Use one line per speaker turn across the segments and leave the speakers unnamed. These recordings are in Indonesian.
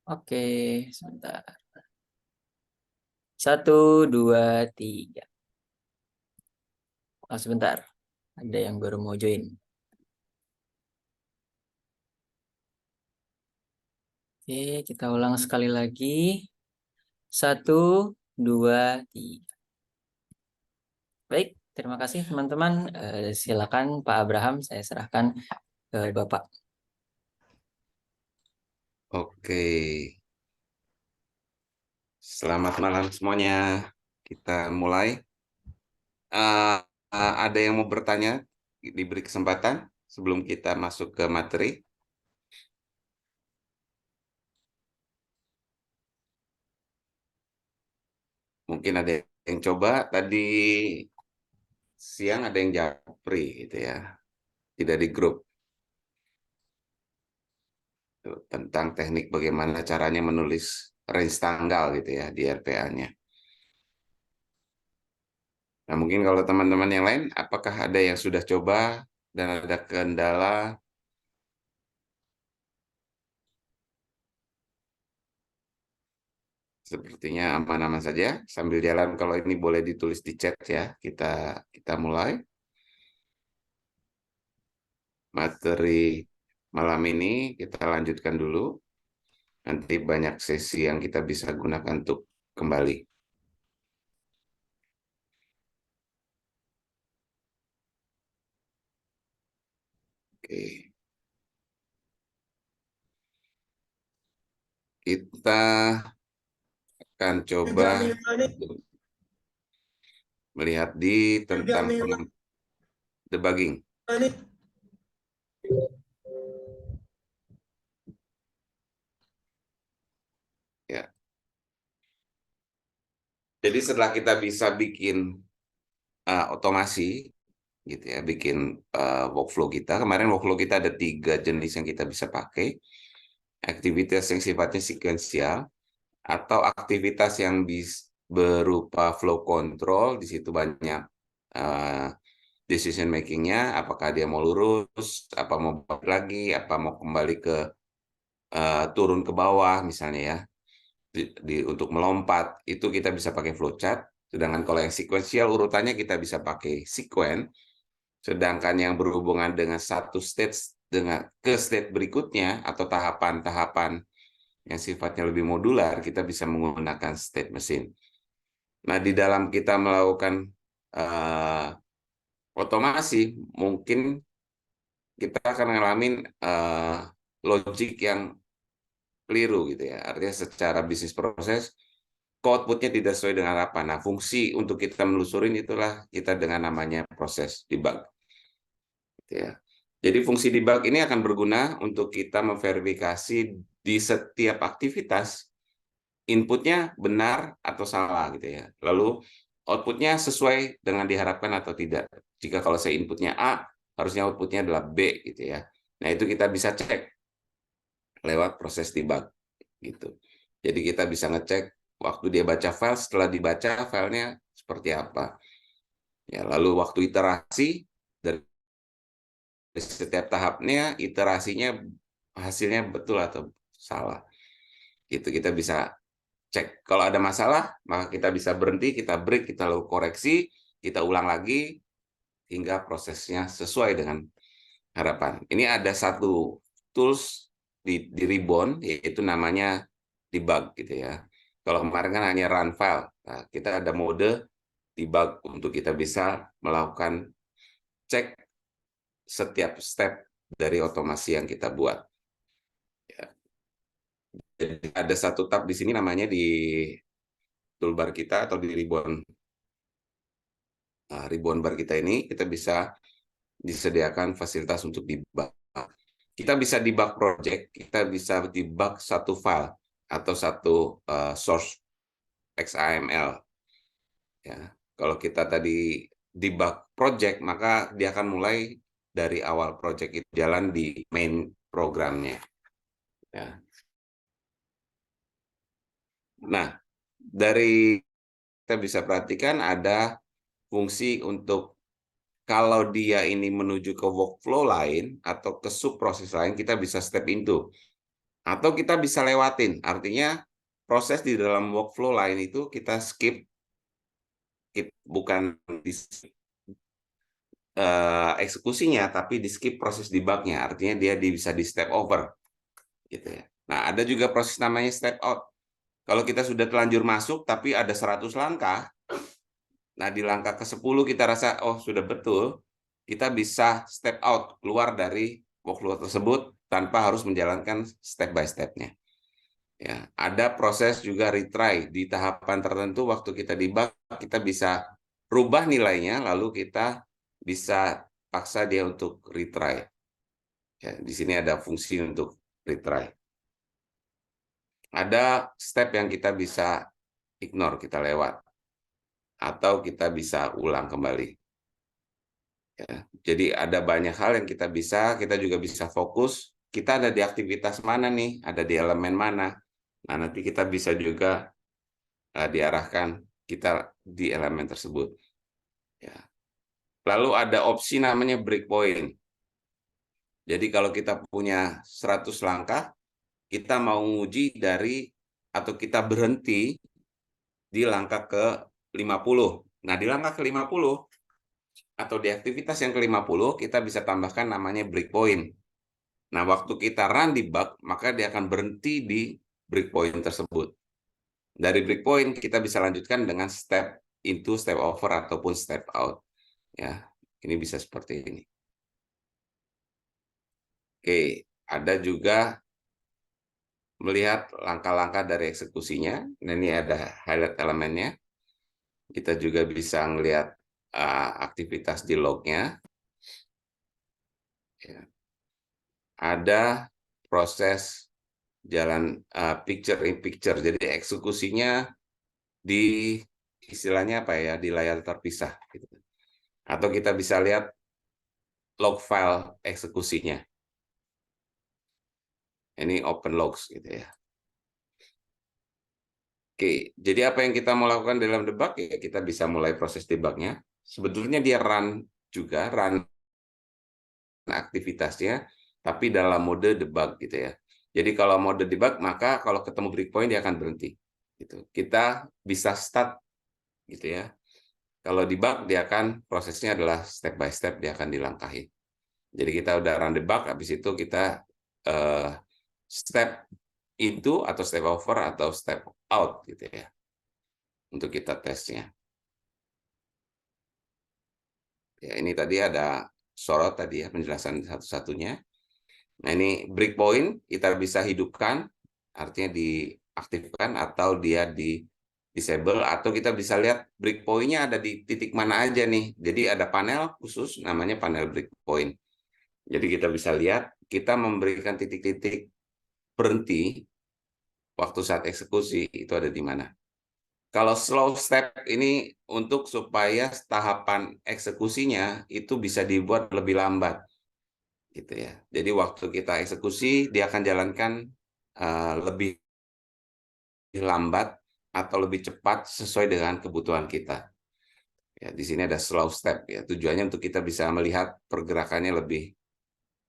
Oke, sebentar. 1, 2, 3. Oh, sebentar. Ada yang baru mau join. Oke, kita ulang sekali lagi. 1, 2, 3. Baik, terima kasih teman-teman. Silakan Pak Abraham, saya serahkan ke Bapak.
Oke, selamat malam semuanya. Kita mulai. Ada yang mau bertanya? Diberi kesempatan sebelum kita masuk ke materi. Mungkin ada yang coba. Tadi siang ada yang japri gitu ya. Tidak di grup. Tentang teknik bagaimana caranya menulis range tanggal gitu ya di RPA-nya. Nah, mungkin kalau teman-teman yang lain, apakah ada yang sudah coba dan ada kendala? Sepertinya aman-aman saja. Sambil jalan, kalau ini boleh ditulis di chat ya. Kita mulai materi malam ini. Kita lanjutkan dulu. Nanti banyak sesi yang kita bisa gunakan untuk kembali. Oke. Kita akan coba melihat di tentang debugging. Ya. Jadi setelah kita bisa bikin otomasi, gitu ya, bikin workflow kita. Kemarin workflow kita ada 3 jenis yang kita bisa pakai. Aktivitas yang sifatnya sekuensial, atau aktivitas yang berupa flow control. Di situ banyak decision makingnya, apakah dia mau lurus, apa mau balik lagi, apa mau kembali ke turun ke bawah misalnya ya. Untuk melompat itu kita bisa pakai flowchart. Sedangkan kalau yang sequential urutannya kita bisa pakai sequence. Sedangkan yang berhubungan dengan satu stage dengan ke state berikutnya atau tahapan-tahapan yang sifatnya lebih modular, kita bisa menggunakan state machine. Nah, di dalam kita melakukan otomasi, mungkin kita akan ngalamin logik yang keliru gitu ya. Artinya secara bisnis proses, outputnya tidak sesuai dengan harapan. Nah, fungsi untuk kita menelusurin itulah kita dengan namanya proses debug. Gitu ya. Jadi fungsi debug ini akan berguna untuk kita memverifikasi di setiap aktivitas inputnya benar atau salah gitu ya. Lalu outputnya sesuai dengan diharapkan atau tidak. Jika kalau saya inputnya A, harusnya outputnya adalah B gitu ya. Nah, itu kita bisa cek lewat proses debug gitu. Jadi kita bisa ngecek waktu dia baca file, setelah dibaca filenya seperti apa. Ya, lalu waktu iterasi dari setiap tahapnya, iterasinya hasilnya betul atau salah. Gitu kita bisa cek. Kalau ada masalah, maka kita bisa berhenti, kita break, kita lakukan koreksi, kita ulang lagi hingga prosesnya sesuai dengan harapan. Ini ada satu tools di Ribbon, yaitu namanya debug gitu ya. Kalau kemarin kan hanya run file. Nah, kita ada mode debug untuk kita bisa melakukan cek setiap step dari otomasi yang kita buat. Ya. Jadi ada satu tab di sini namanya di toolbar kita atau di ribbon bar kita ini, kita bisa disediakan fasilitas untuk debug. Kita bisa debug project, kita bisa debug satu file atau satu source XAML. Ya, kalau kita tadi debug project, maka dia akan mulai dari awal project itu jalan di main programnya. Ya. Nah, dari kita bisa perhatikan ada fungsi untuk kalau dia ini menuju ke workflow lain atau ke subproses lain, kita bisa step into. Atau kita bisa lewatin, artinya proses di dalam workflow lain itu kita skip, bukan di eksekusinya, tapi di skip proses debugnya, artinya dia bisa di step over, gitu ya. Nah, ada juga proses namanya step out. Kalau kita sudah terlanjur masuk, tapi ada 100 langkah, nah di langkah ke-10 kita rasa, oh sudah betul, kita bisa step out, keluar dari workflow tersebut tanpa harus menjalankan step by step-nya. Ya, ada proses juga retry di tahapan tertentu waktu kita debug kita bisa rubah nilainya lalu kita bisa paksa dia untuk retry. Ya, di sini ada fungsi untuk retry. Ada step yang kita bisa ignore, kita lewat atau kita bisa ulang kembali. Ya, jadi ada banyak hal yang kita juga bisa fokus. Kita ada di aktivitas mana nih? Ada di elemen mana? Nah, nanti kita bisa juga diarahkan kita di elemen tersebut. Ya. Lalu ada opsi namanya breakpoint. Jadi kalau kita punya 100 langkah, kita mau uji dari atau kita berhenti di langkah ke-50. Nah, di langkah ke-50 atau di aktivitas yang ke-50 kita bisa tambahkan namanya breakpoint. Nah, waktu kita run debug, maka dia akan berhenti di breakpoint tersebut. Dari breakpoint kita bisa lanjutkan dengan step into, step over, ataupun step out. Ya, ini bisa seperti ini. Oke, ada juga melihat langkah-langkah dari eksekusinya. Nah, ini ada highlight elemennya. Kita juga bisa melihat aktivitas di lognya. Ya. Ada proses jalan picture in picture. Jadi eksekusinya di istilahnya apa ya, di layar terpisah. Gitu. Atau kita bisa lihat log file eksekusinya. Ini open logs gitu ya. Oke, jadi apa yang kita mau lakukan dalam debug ya kita bisa mulai proses debugnya. Sebetulnya dia run juga, run aktivitasnya, tapi dalam mode debug gitu ya. Jadi kalau mode debug maka kalau ketemu breakpoint dia akan berhenti. Gitu. Kita bisa start gitu ya. Kalau debug dia akan prosesnya adalah step by step dia akan dilangkahi. Jadi kita udah run debug, habis itu kita step into atau step over atau step out gitu ya. Untuk kita tesnya. Ya, ini tadi ada sorot tadi ya penjelasan satu-satunya. Nah, ini breakpoint kita bisa hidupkan, artinya diaktifkan atau dia di disable, atau kita bisa lihat breakpoint-nya ada di titik mana aja nih. Jadi ada panel khusus namanya panel breakpoint. Jadi kita bisa lihat kita memberikan titik-titik berhenti waktu saat eksekusi itu ada di mana. Kalau slow step ini untuk supaya tahapan eksekusinya itu bisa dibuat lebih lambat, gitu ya. Jadi waktu kita eksekusi dia akan jalankan lebih lambat atau lebih cepat sesuai dengan kebutuhan kita. Ya, di sini ada slow step ya. Tujuannya untuk kita bisa melihat pergerakannya lebih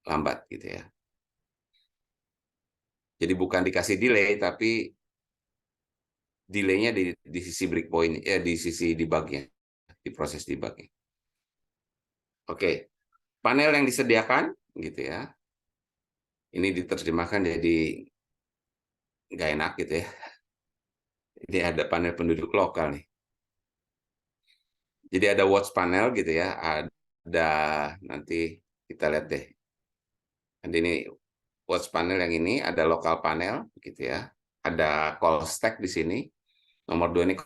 lambat, gitu ya. Jadi bukan dikasih delay, tapi delaynya di sisi breakpoint, ya di sisi debugnya, di proses debugnya. Oke, panel yang disediakan gitu ya. Ini diterjemahkan jadi nggak enak gitu ya. Ini ada panel penduduk lokal nih. Jadi ada watch panel gitu ya. Ada nanti kita lihat deh. Nanti ini watch panel yang ini ada lokal panel gitu ya. Ada call stack di sini. Nomor 2 ini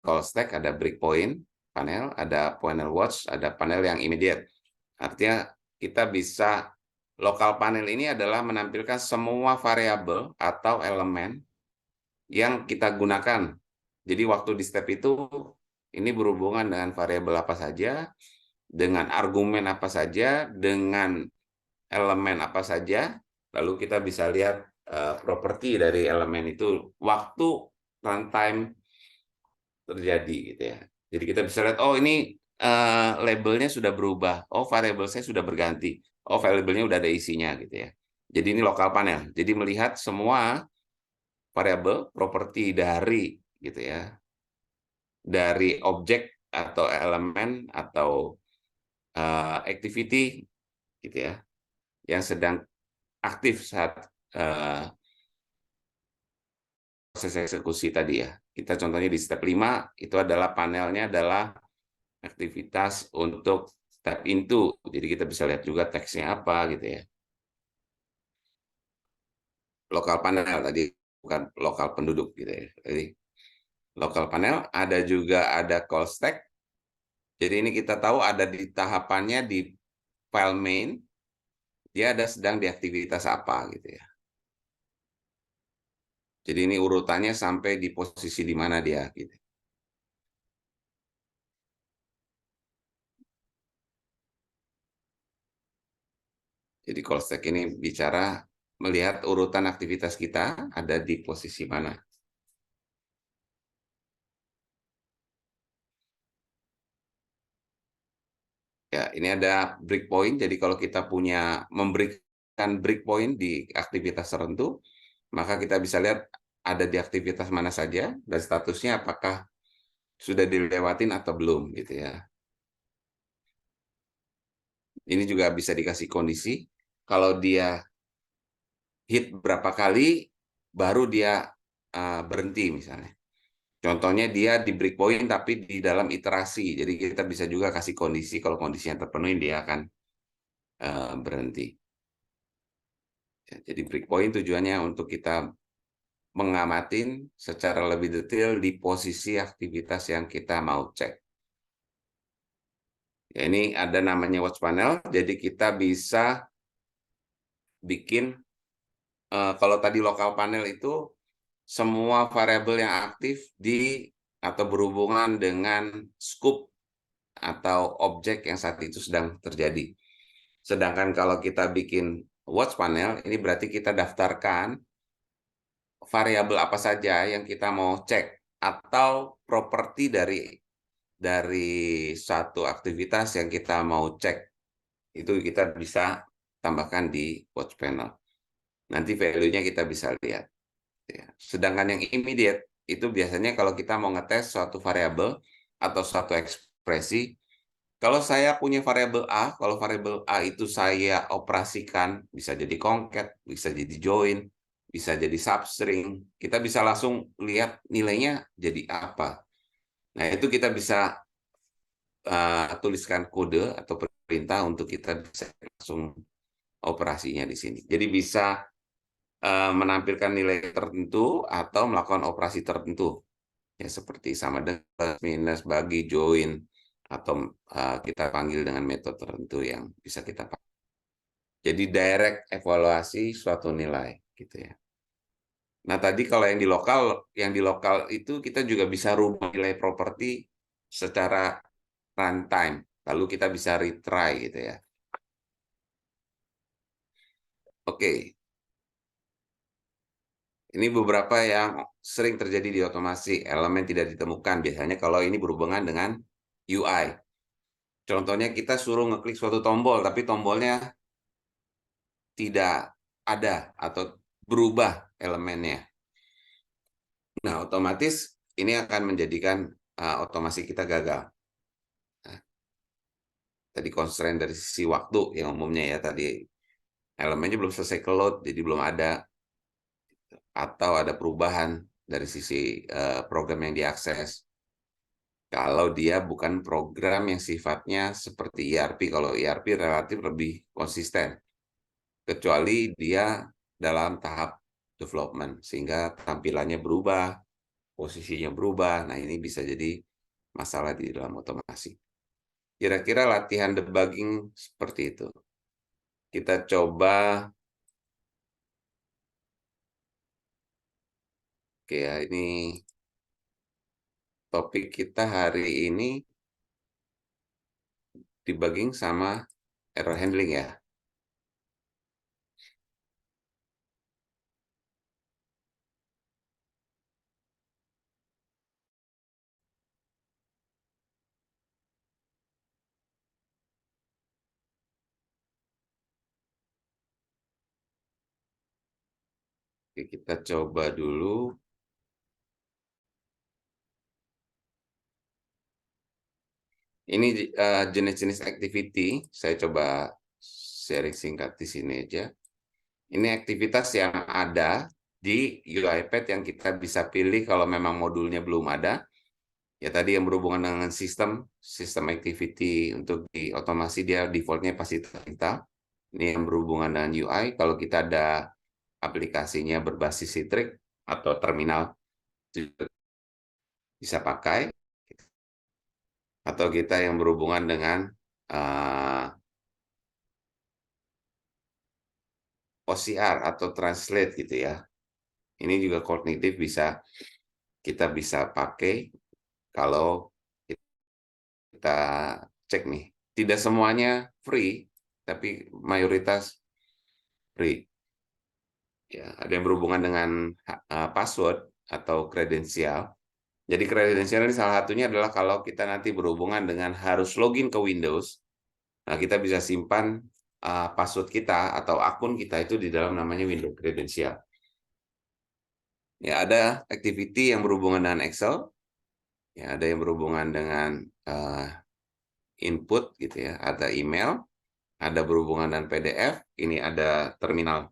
call stack, ada breakpoint panel, ada panel watch, ada panel yang immediate. Artinya kita bisa lokal panel ini adalah menampilkan semua variabel atau elemen yang kita gunakan. Jadi waktu di step itu ini berhubungan dengan variabel apa saja, dengan argumen apa saja, dengan elemen apa saja, lalu kita bisa lihat properti dari elemen itu waktu runtime terjadi gitu ya. Jadi kita bisa lihat, oh ini labelnya sudah berubah, oh variabel saya sudah berganti, oh variabelnya udah ada isinya gitu ya. Jadi ini lokal panel. Jadi melihat semua variabel properti dari gitu ya, dari objek atau elemen atau activity gitu ya, yang sedang aktif saat proses eksekusi tadi ya. Kita contohnya di step 5 itu adalah panelnya adalah aktivitas untuk step into. Jadi kita bisa lihat juga teksnya apa gitu ya. Lokal panel tadi, bukan lokal penduduk gitu ya. Jadi lokal panel ada juga ada call stack. Jadi ini kita tahu ada di tahapannya di file main, dia ada sedang di aktivitas apa gitu ya. Jadi ini urutannya sampai di posisi di mana dia gitu. Jadi call stack ini bicara melihat urutan aktivitas kita ada di posisi mana. Ya, ini ada breakpoint. Jadi kalau kita punya memberikan breakpoint di aktivitas tertentu, maka kita bisa lihat ada di aktivitas mana saja dan statusnya apakah sudah dilewatin atau belum gitu ya. Ini juga bisa dikasih kondisi. Kalau dia hit berapa kali, baru dia berhenti misalnya. Contohnya dia di breakpoint tapi di dalam iterasi. Jadi kita bisa juga kasih kondisi, kalau kondisinya terpenuhi dia akan berhenti. Ya, jadi breakpoint tujuannya untuk kita mengamatin secara lebih detail di posisi aktivitas yang kita mau cek. Ya, ini ada namanya watch panel, jadi kita bisa bikin, kalau tadi lokal panel itu semua variabel yang aktif di atau berhubungan dengan scope atau objek yang saat itu sedang terjadi. Sedangkan kalau kita bikin watch panel, ini berarti kita daftarkan variabel apa saja yang kita mau cek atau properti dari satu aktivitas yang kita mau cek. Itu kita bisa tambahkan di watch panel. Nanti value-nya kita bisa lihat. Ya. Sedangkan yang immediate itu biasanya kalau kita mau ngetes suatu variabel atau suatu ekspresi, kalau saya punya variabel A, kalau variabel A itu saya operasikan, bisa jadi concat, bisa jadi join, bisa jadi substring, kita bisa langsung lihat nilainya jadi apa. Nah, itu kita bisa tuliskan kode atau perintah untuk kita bisa langsung operasinya di sini. Jadi bisa menampilkan nilai tertentu atau melakukan operasi tertentu. Ya, seperti sama dengan plus, minus, bagi, join, atau kita panggil dengan metode tertentu yang bisa kita pakai. Jadi direct evaluasi suatu nilai gitu ya. Nah, tadi kalau yang di lokal itu kita juga bisa rubah nilai properti secara runtime. Lalu kita bisa retry gitu ya. Oke. Ini beberapa yang sering terjadi di otomasi, elemen tidak ditemukan. Biasanya kalau ini berhubungan dengan UI. Contohnya kita suruh ngeklik suatu tombol, tapi tombolnya tidak ada atau berubah elemennya. Nah, otomatis ini akan menjadikan otomasi kita gagal. Nah, tadi constraint dari sisi waktu yang umumnya ya tadi elemennya belum selesai ke load, jadi belum ada atau ada perubahan dari sisi program yang diakses. Kalau dia bukan program yang sifatnya seperti ERP, kalau ERP relatif lebih konsisten, kecuali dia dalam tahap development, sehingga tampilannya berubah, posisinya berubah. Nah, ini bisa jadi masalah di dalam otomasi. Kira-kira latihan debugging seperti itu. Kita coba, oke ya, ini topik kita hari ini debugging sama error handling ya. Oke, kita coba dulu. Ini jenis-jenis activity. Saya coba sharing singkat di sini aja. Ini aktivitas yang ada di UiPath yang kita bisa pilih kalau memang modulnya belum ada. Ya tadi yang berhubungan dengan sistem activity untuk di otomasi dia defaultnya pasti kita. Ini yang berhubungan dengan UI. Kalau kita ada aplikasinya berbasis Citrix atau terminal bisa pakai. Atau kita yang berhubungan dengan OCR atau translate gitu ya. Ini juga kognitif kita bisa pakai kalau kita cek nih. Tidak semuanya free, tapi mayoritas free. Ya, ada yang berhubungan dengan password atau kredensial. Jadi kredensial ini salah satunya adalah kalau kita nanti berhubungan dengan harus login ke Windows, nah kita bisa simpan password kita atau akun kita itu di dalam namanya Windows Credential. Ya, ada activity yang berhubungan dengan Excel, ya ada yang berhubungan dengan input gitu ya, ada email, ada berhubungan dengan PDF, ini ada terminal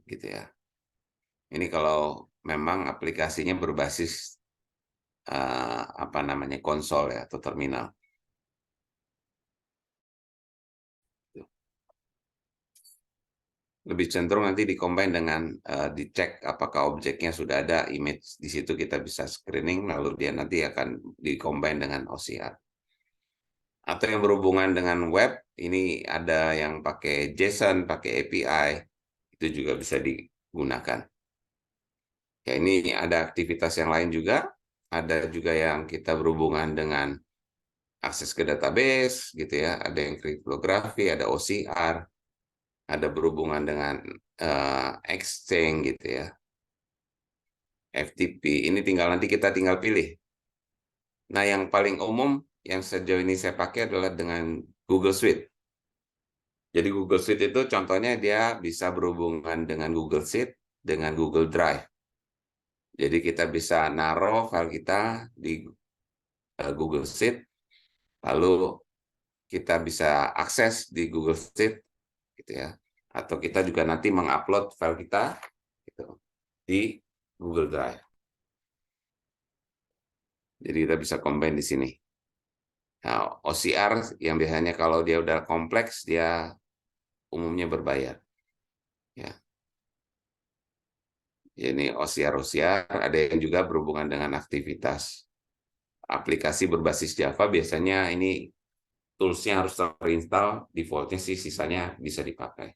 gitu ya. Ini kalau memang aplikasinya berbasis apa namanya konsol ya atau terminal. Lebih cenderung nanti dikombin dengan dicek apakah objeknya sudah ada image di situ, kita bisa screening lalu dia nanti akan dikombin dengan OCR. Atau yang berhubungan dengan web, ini ada yang pakai JSON, pakai API, itu juga bisa digunakan. Ya, ini ada aktivitas yang lain juga, ada juga yang kita berhubungan dengan akses ke database gitu ya, ada yang kriptografi, ada OCR, ada berhubungan dengan exchange gitu ya, FTP. Ini nanti kita tinggal pilih. Nah, yang paling umum yang sejauh ini saya pakai adalah dengan Google Suite. Jadi Google Suite itu contohnya dia bisa berhubungan dengan Google Sheet, dengan Google Drive. Jadi kita bisa naruh file kita di Google Sheet, lalu kita bisa akses di Google Sheet, gitu ya. Atau kita juga nanti mengupload file kita gitu, di Google Drive. Jadi kita bisa combine di sini. Nah, OCR yang biasanya kalau dia udah kompleks, dia umumnya berbayar. Ya. Ini OCR, ada yang juga berhubungan dengan aktivitas aplikasi berbasis Java, biasanya ini tools-nya harus terinstall, default-nya sih sisanya bisa dipakai.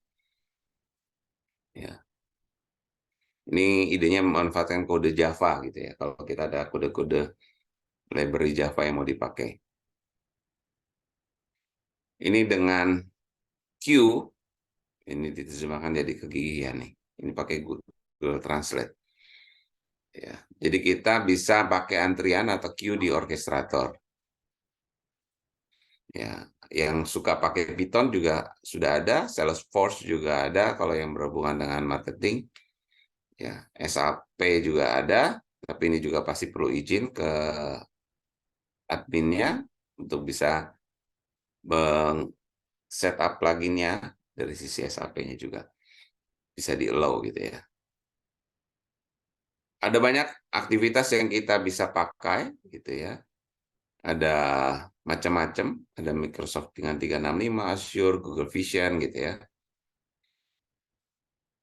Ya. Ini idenya memanfaatkan kode Java gitu ya, kalau kita ada kode-kode library Java yang mau dipakai. Ini dengan Q, ini diterjemahkan jadi kegigihan nih. Ini pakai Google Translate. Ya, jadi kita bisa pakai antrian atau queue di orkestrator. Ya, yang suka pakai Python juga sudah ada, Salesforce juga ada kalau yang berhubungan dengan marketing. Ya, SAP juga ada, tapi ini juga pasti perlu izin ke adminnya untuk bisa setup pluginnya dari sisi SAP-nya juga bisa di-allow gitu ya. Ada banyak aktivitas yang kita bisa pakai gitu ya. Ada macam-macam, ada Microsoft dengan 365, Azure, Google Vision gitu ya.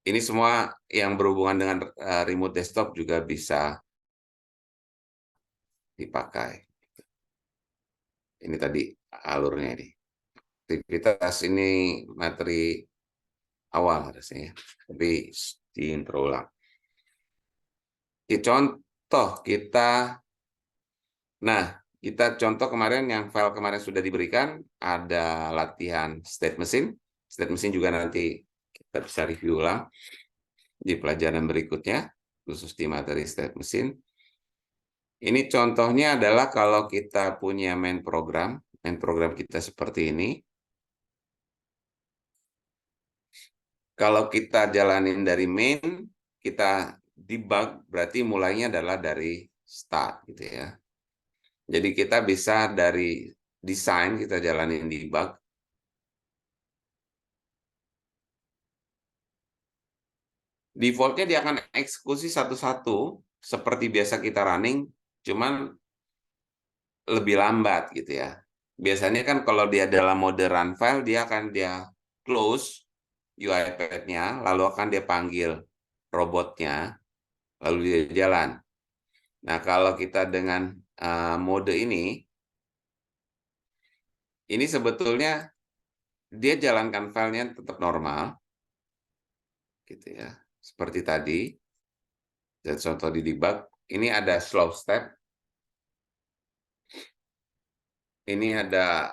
Ini semua yang berhubungan dengan remote desktop juga bisa dipakai. Ini tadi alurnya ini. Aktivitas ini materi awal harusnya, tapi di intro ulang. Di contoh kita contoh kemarin yang file kemarin sudah diberikan, ada latihan state machine. State machine juga nanti kita bisa review ulang di pelajaran berikutnya, khusus di materi state machine. Ini contohnya adalah kalau kita punya main program kita seperti ini. Kalau kita jalanin dari main, kita debug, berarti mulainya adalah dari start gitu ya. Jadi kita bisa dari desain kita jalanin debug. Defaultnya dia akan eksekusi satu-satu seperti biasa kita running, cuman lebih lambat gitu ya. Biasanya kan kalau dia dalam mode run file, dia close UiPath-nya, lalu akan dia panggil robotnya, lalu dia jalan. Nah, kalau kita dengan mode ini sebetulnya dia jalankan filenya tetap normal, gitu ya. Seperti tadi, dan contoh di debug, ini ada slow step, ini ada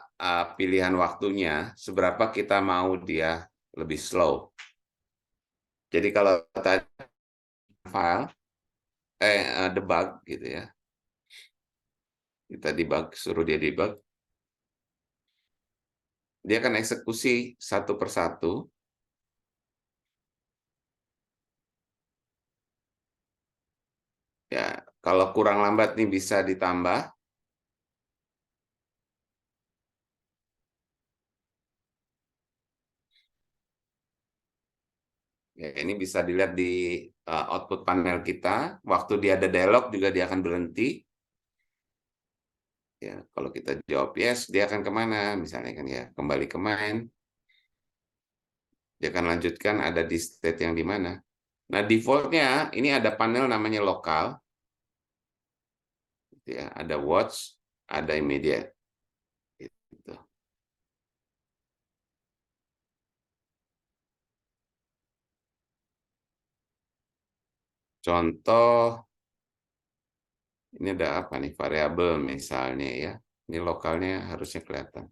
pilihan waktunya, seberapa kita mau dia lebih slow. Jadi kalau tadi file, debug gitu ya, kita debug, suruh dia debug, dia akan eksekusi satu persatu. Ya, kalau kurang lambat nih bisa ditambah. Ya, ini bisa dilihat di output panel kita. Waktu dia ada dialog juga dia akan berhenti. Ya, kalau kita jawab yes, dia akan kemana? Misalnya kan ya, kembali ke main. Dia akan lanjutkan ada di state yang di mana. Nah, defaultnya ini ada panel namanya lokal. Ya, ada watch, ada immediate. Gitu. Contoh, ini ada apa nih? Variabel misalnya ya. Ini lokalnya harusnya kelihatan.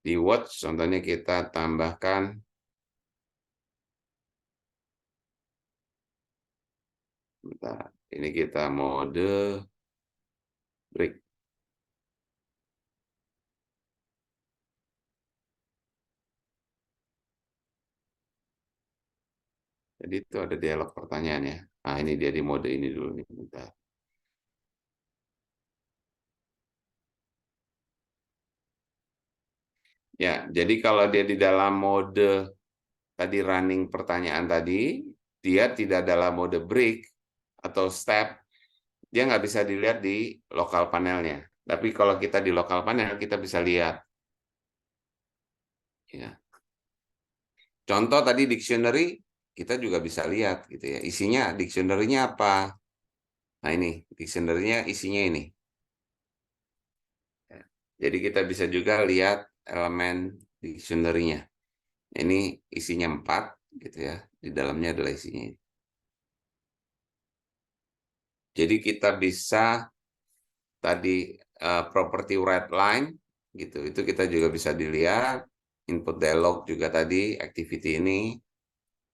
Di watch, contohnya kita tambahkan bentar, ini kita mode break. Jadi itu ada dialog pertanyaannya. Nah, ini dia di mode ini dulu nih. Bentar. Ya, jadi kalau dia di dalam mode tadi running pertanyaan tadi, dia tidak dalam mode break atau step, dia nggak bisa dilihat di lokal panelnya. Tapi kalau kita di lokal panel, kita bisa lihat. Ya. Contoh tadi dictionary, kita juga bisa lihat gitu ya. Isinya dictionary-nya apa? Nah ini, dictionary-nya isinya ini. Jadi kita bisa juga lihat elemen dictionary-nya. Ini isinya 4 gitu ya. Di dalamnya adalah isinya. Jadi kita bisa tadi property red line gitu. Itu kita juga bisa dilihat input dialog juga tadi activity ini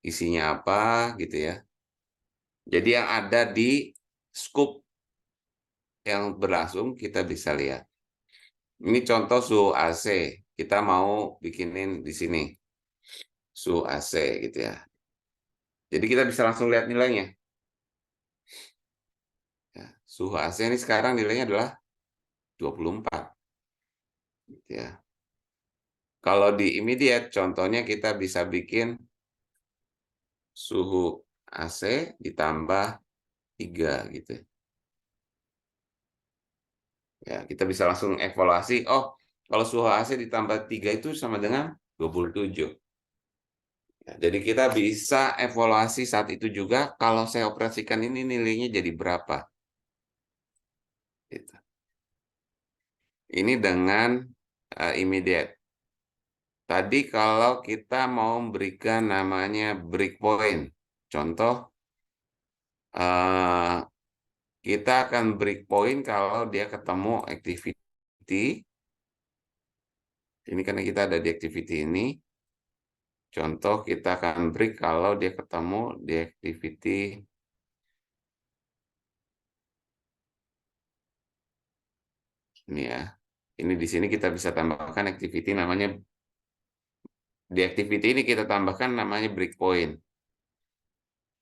isinya apa gitu ya. Jadi yang ada di scope yang berlangsung kita bisa lihat. Ini contoh suhu AC. Kita mau bikinin di sini suhu AC gitu ya. Jadi kita bisa langsung lihat nilainya. Ya, suhu AC ini sekarang nilainya adalah 24. Gitu ya. Kalau di immediate, contohnya kita bisa bikin suhu AC ditambah 3 gitu. Ya, kita bisa langsung evaluasi, oh, kalau suhu AC ditambah 3 itu sama dengan 27. Ya, jadi kita bisa evaluasi saat itu juga, kalau saya operasikan ini nilainya jadi berapa. Gitu. Ini dengan immediate. Tadi kalau kita mau memberikan namanya breakpoint, contoh, kita akan breakpoint kalau dia ketemu activity. Ini karena kita ada di activity ini. Contoh kita akan break kalau dia ketemu di activity ini ya. Ini di sini kita bisa tambahkan activity namanya Di activity ini kita tambahkan namanya breakpoint.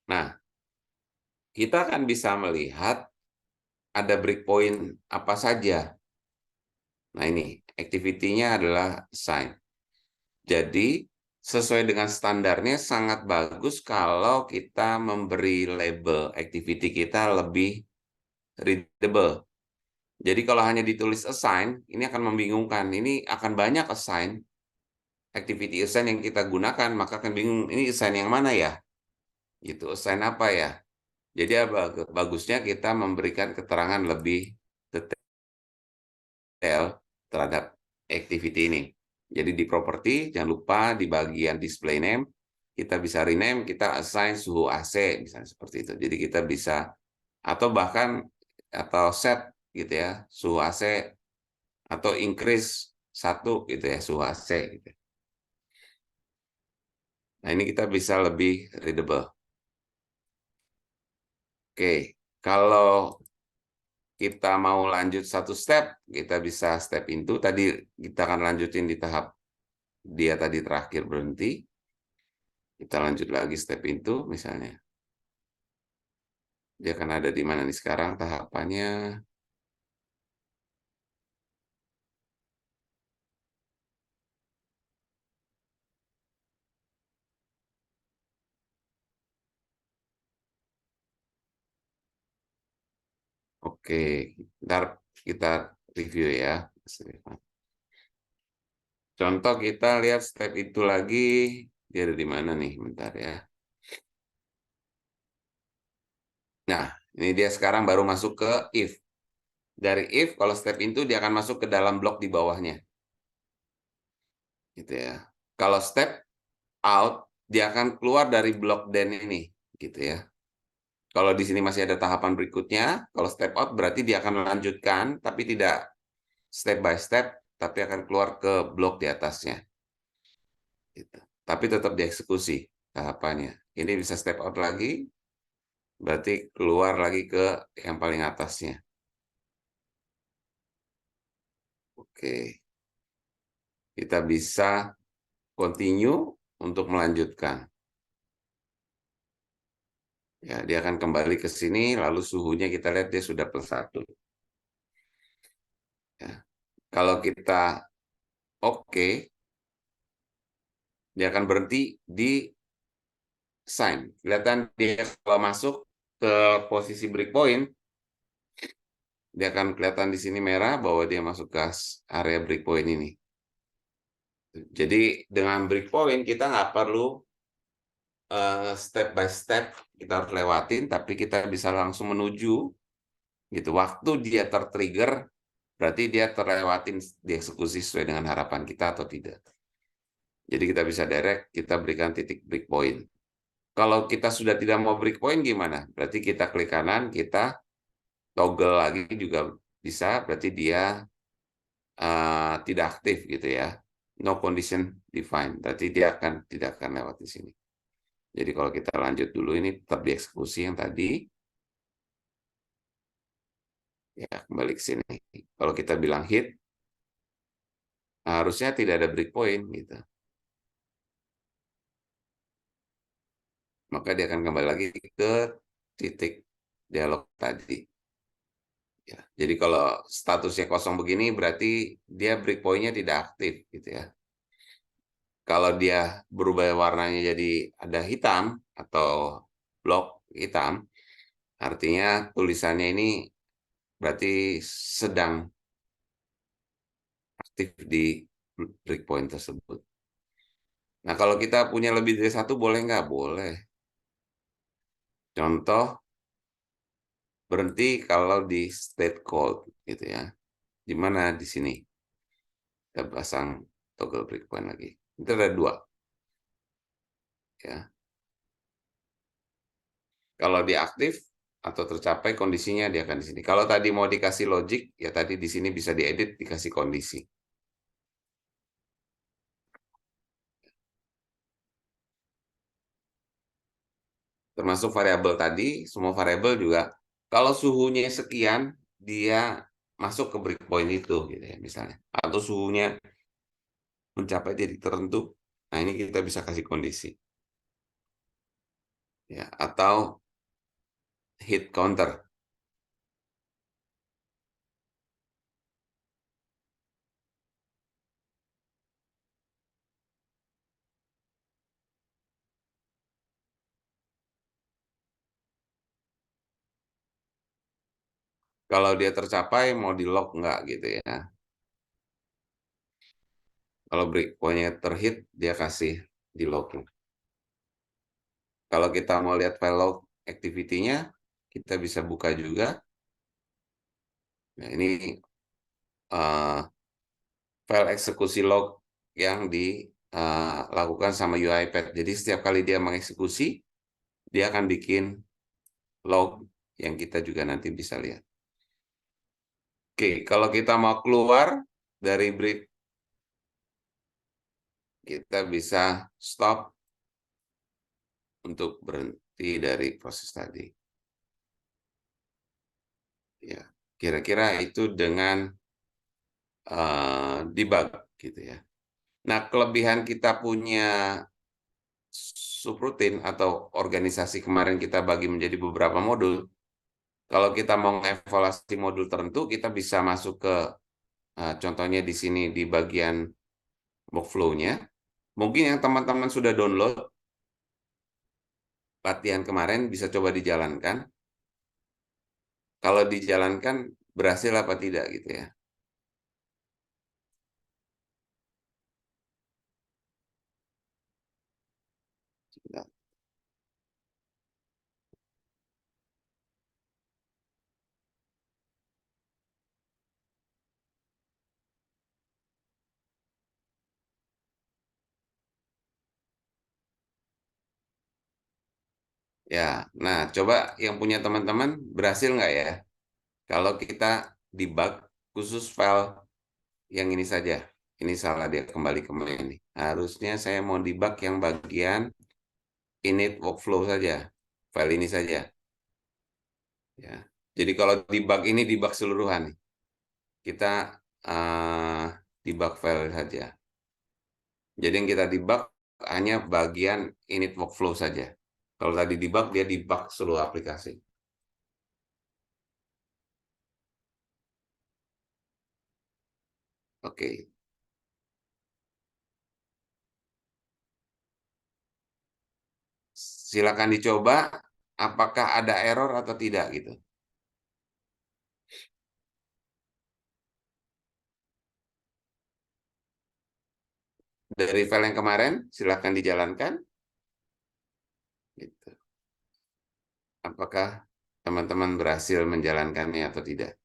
Nah, kita akan bisa melihat ada breakpoint apa saja. Nah, ini activity-nya adalah assign. Jadi, sesuai dengan standarnya sangat bagus kalau kita memberi label activity kita lebih readable. Jadi kalau hanya ditulis assign, ini akan membingungkan. Ini akan banyak assign, activity assign yang kita gunakan, maka akan bingung, ini assign yang mana ya? Gitu, assign apa ya? Jadi bagusnya kita memberikan keterangan lebih detail terhadap activity ini. Jadi di properti, jangan lupa di bagian display name, kita bisa rename, kita assign suhu AC, misalnya seperti itu. Jadi kita bisa, atau bahkan, atau set gitu ya, suhu AC, atau increase 1 gitu ya, suhu AC. Gitu. Nah ini kita bisa lebih readable. Oke, kalau kita mau lanjut satu step, kita bisa step into. Tadi kita akan lanjutin di tahap dia tadi terakhir berhenti. Kita lanjut lagi step into misalnya. Dia akan ada di mana nih sekarang tahapannya. Oke, ntar kita review ya. Contoh kita lihat step itu lagi. Dia ada di mana nih? Bentar ya. Nah, ini dia sekarang baru masuk ke if. Dari if, kalau step into dia akan masuk ke dalam blok di bawahnya. Gitu ya. Kalau step out, dia akan keluar dari blok then ini. Gitu ya. Kalau di sini masih ada tahapan berikutnya, kalau step out berarti dia akan melanjutkan, tapi tidak step by step, tapi akan keluar ke blok di atasnya. Gitu. Tapi tetap dieksekusi tahapannya. Ini bisa step out lagi, berarti keluar lagi ke yang paling atasnya. Oke, kita bisa continue untuk melanjutkan. Ya, dia akan kembali ke sini, lalu suhunya kita lihat dia sudah +1. Ya. Kalau kita oke, dia akan berhenti di sign. Kelihatan dia kalau masuk ke posisi breakpoint, dia akan kelihatan di sini merah bahwa dia masuk ke area breakpoint ini. Jadi dengan breakpoint kita nggak perlu step by step kita harus lewatin, tapi kita bisa langsung menuju gitu. Waktu dia tertrigger, berarti dia terlewatin dieksekusi sesuai dengan harapan kita atau tidak. Jadi kita bisa direct, kita berikan titik breakpoint. Kalau kita sudah tidak mau breakpoint gimana? Berarti kita klik kanan, kita toggle lagi juga bisa, berarti dia tidak aktif gitu ya. No condition defined, berarti dia tidak akan lewat di sini. Jadi kalau kita lanjut dulu, ini tetap dieksekusi yang tadi. Ya, kembali ke sini. Kalau kita bilang hit, harusnya tidak ada breakpoint gitu. Maka dia akan kembali lagi ke titik dialog tadi. Ya, jadi kalau statusnya kosong begini berarti dia breakpoint-nya tidak aktif gitu ya. Kalau dia berubah warnanya jadi ada hitam atau blok hitam, artinya tulisannya ini berarti sedang aktif di breakpoint tersebut. Nah, kalau kita punya lebih dari satu boleh nggak? Boleh. Contoh, berhenti kalau di state code gitu ya. Di mana di sini? Kita pasang toggle breakpoint lagi. Itu ada 2. Ya. Kalau dia aktif atau tercapai kondisinya dia akan di sini. Kalau tadi mau dikasih logic, ya tadi di sini bisa diedit dikasih kondisi. Termasuk variabel tadi, semua variabel juga kalau suhunya sekian, dia masuk ke breakpoint itu gitu ya misalnya. Atau suhunya mencapai titik tertentu, Nah, ini kita bisa kasih kondisi. Ya, atau hit counter. Kalau dia tercapai, mau di lock nggak gitu ya. Kalau breakpointnya terhit, dia kasih di lock. Kalau kita mau lihat file log activity-nya, kita bisa buka juga. Nah, ini file eksekusi log yang dilakukan sama UiPath. Jadi setiap kali dia mengeksekusi, dia akan bikin log yang kita juga nanti bisa lihat. Oke, kalau kita mau keluar dari brief, kita bisa stop untuk berhenti dari proses tadi. Ya, kira-kira itu dengan debug gitu ya. Nah, kelebihan kita punya subrutin atau organisasi kemarin kita bagi menjadi beberapa modul. Kalau kita mau mengevaluasi modul tertentu, kita bisa masuk ke contohnya di sini di bagian workflow-nya. Mungkin yang teman-teman sudah download latihan kemarin bisa coba dijalankan. Kalau dijalankan berhasil apa tidak gitu ya. Ya, nah coba yang punya teman-teman berhasil nggak ya? Kalau kita debug khusus file yang ini saja. Ini salah dia kembali ke main ini. Harusnya saya mau debug yang bagian init workflow saja. File ini saja. Ya. Jadi kalau debug ini debug seluruhan. Kita uh, debug file saja. Jadi yang kita debug hanya bagian init workflow saja. Kalau tadi debug, dia debug seluruh aplikasi. Oke. Silakan dicoba apakah ada error atau tidak gitu. Dari file yang kemarin silakan dijalankan gitu. Apakah teman-teman berhasil menjalankannya atau tidak?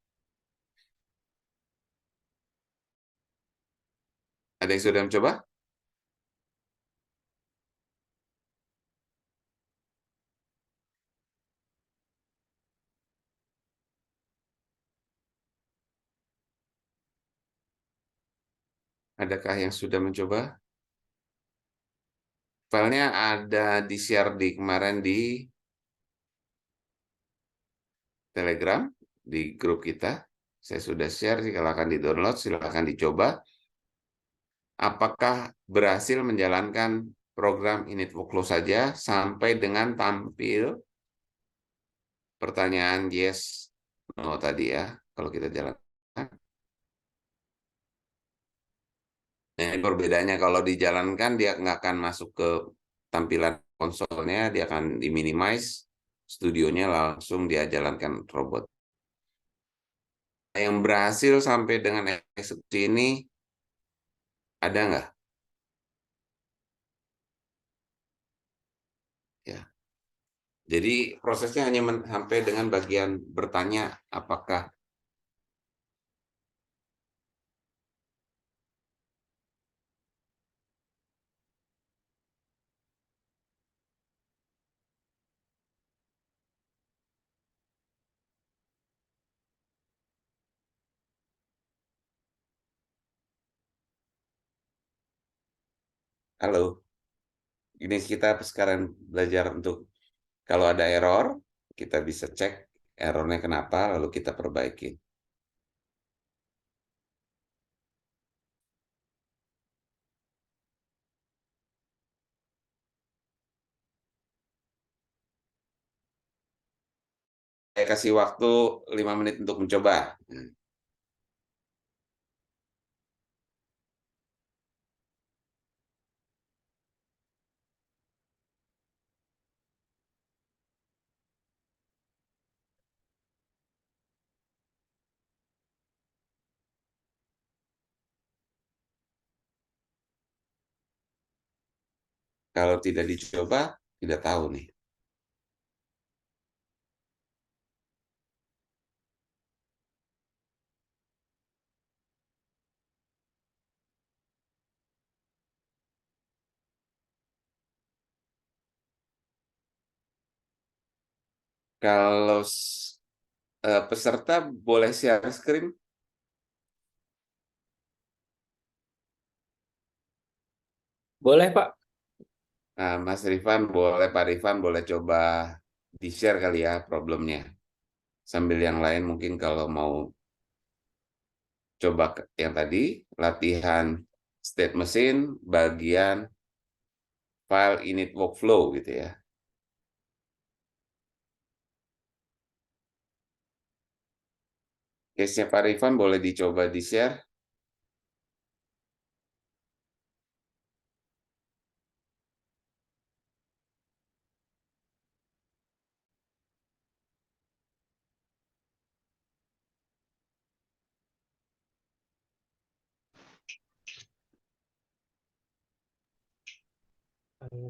Ada yang sudah mencoba? Adakah yang sudah mencoba? Filenya ada di share di kemarin di Telegram, di grup kita. Saya sudah share, silakan di-download, silakan dicoba. Apakah berhasil menjalankan program init workflow saja sampai dengan tampil pertanyaan yes, no tadi ya, kalau kita jalankan. Nah, perbedaannya kalau dijalankan dia nggak akan masuk ke tampilan konsolnya, dia akan diminimize, studionya langsung dia jalankan robot. Yang berhasil sampai dengan eksekusi ini ada nggak? Ya. Jadi prosesnya hanya sampai dengan bagian bertanya apakah halo. Ini kita sekarang belajar untuk kalau ada error, kita bisa cek errornya kenapa, lalu kita perbaiki. kasih waktu 5 menit untuk mencoba. Kalau tidak dicoba, tidak tahu nih. Kalau peserta boleh share screen?
Boleh, Pak.
Nah, Mas Rifan boleh, Pak Rifan boleh coba di-share kali ya problemnya. Sambil yang lain mungkin kalau mau coba yang tadi, latihan state machine, bagian file init workflow gitu ya. Case-nya Pak Rifan boleh dicoba di-share.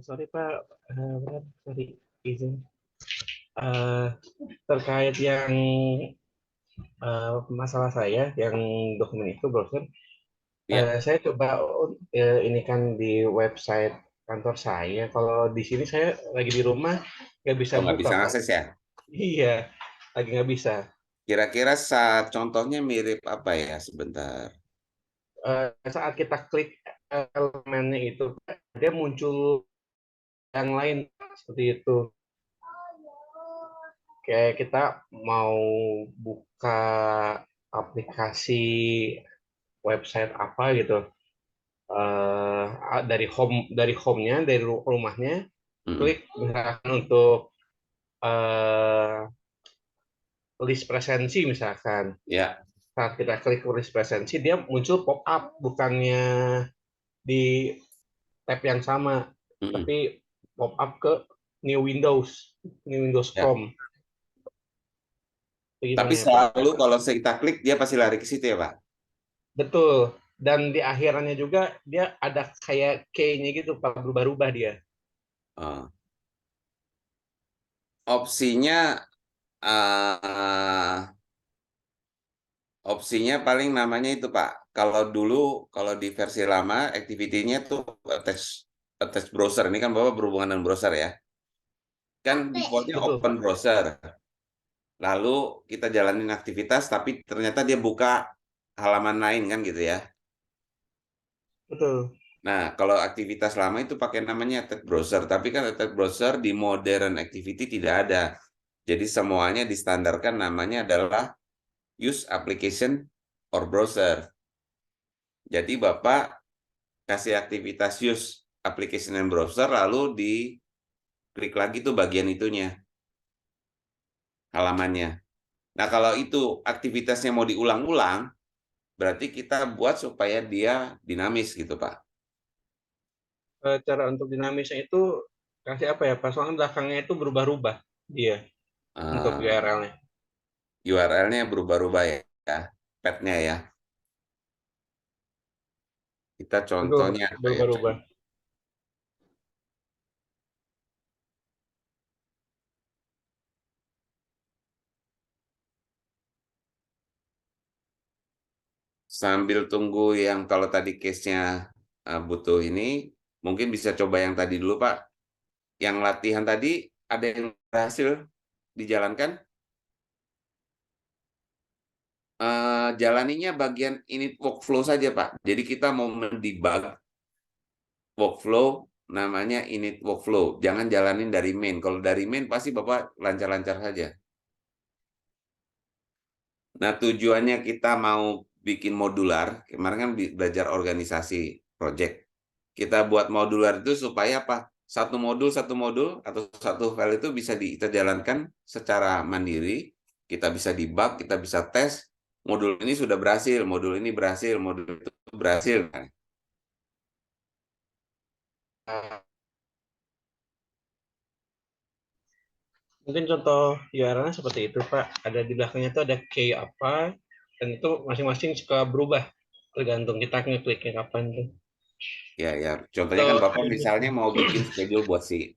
Sorry Pak, Brad, sorry izin. Eh, Terkait yang masalah saya yang dokumen itu browser,
Ya,
saya coba ini kan di website kantor saya. Kalau di sini saya lagi di rumah nggak bisa
oh nggak
buka
bisa
Pak.
akses ya.
Iya, lagi nggak bisa.
Kira-kira saat contohnya mirip apa ya sebentar.
Saat kita klik elemennya itu, dia muncul yang lain seperti itu. Kayak kita mau buka aplikasi website apa gitu, dari home-nya, dari rumahnya,
Mm-mm.
klik misalkan untuk list presensi misalkan.
Ya,
Saat kita klik list presensi, dia muncul pop up, bukannya di tab yang sama,
mm-mm.
tapi pop up ke new Windows, new Windows
Ya.
Chrome. Itu
Tapi
gimana ya Pak?
selalu kalau kita klik dia pasti lari ke situ ya Pak.
Betul. Dan di akhirannya juga dia ada kayak key-nya gitu, Pak, berubah-ubah dia.
Oh. Opsinya eh, opsinya paling namanya itu Pak. Kalau dulu kalau di versi lama activity-nya tuh attach attach browser. Ini kan Bapak berhubungan dengan browser ya. Kan defaultnya
Betul,
open
Pak.
browser. Lalu kita jalanin aktivitas tapi ternyata dia buka halaman lain kan gitu ya.
Betul.
Nah, kalau aktivitas lama itu pakai namanya attach browser, tapi kan attach browser di modern activity tidak ada. Jadi semuanya distandarkan namanya adalah use application or browser. Jadi Bapak kasih aktivitas use application and browser lalu diklik lagi tuh bagian itunya, halamannya. Nah, kalau itu aktivitasnya mau diulang-ulang, berarti kita buat supaya dia dinamis gitu, Pak.
Cara untuk dinamisnya itu kasih apa ya, Pak? Soalnya belakangnya itu berubah-ubah dia untuk URL-nya.
URL-nya berubah-ubah ya, path-nya ya. Kita
Betul,
contohnya apa ya?
berubah-ubah.
Sambil tunggu yang kalau tadi case-nya butuh ini, mungkin bisa coba yang tadi dulu, Pak. Yang latihan tadi ada yang berhasil dijalankan? Jalaninya bagian init workflow saja, Pak. Jadi kita mau mendebug workflow, namanya init workflow. Jangan jalanin dari main. Kalau dari main pasti Bapak lancar-lancar saja. Nah, tujuannya kita mau bikin modular. Kemarin kan belajar organisasi project. Kita buat modular itu supaya apa? satu modul atau satu file itu bisa kita jalankan secara mandiri. Kita bisa debug, kita bisa tes. Modul ini sudah berhasil, modul ini berhasil, modul itu berhasil.
Ah, mungkin contoh URL-nya seperti itu, Pak. Ada di belakangnya tuh ada key apa, dan itu masing-masing suka berubah tergantung kita ngekliknya kapan tuh.
Ya, ya. Contohnya kan
Atau
Bapak misalnya mau bikin schedule buat si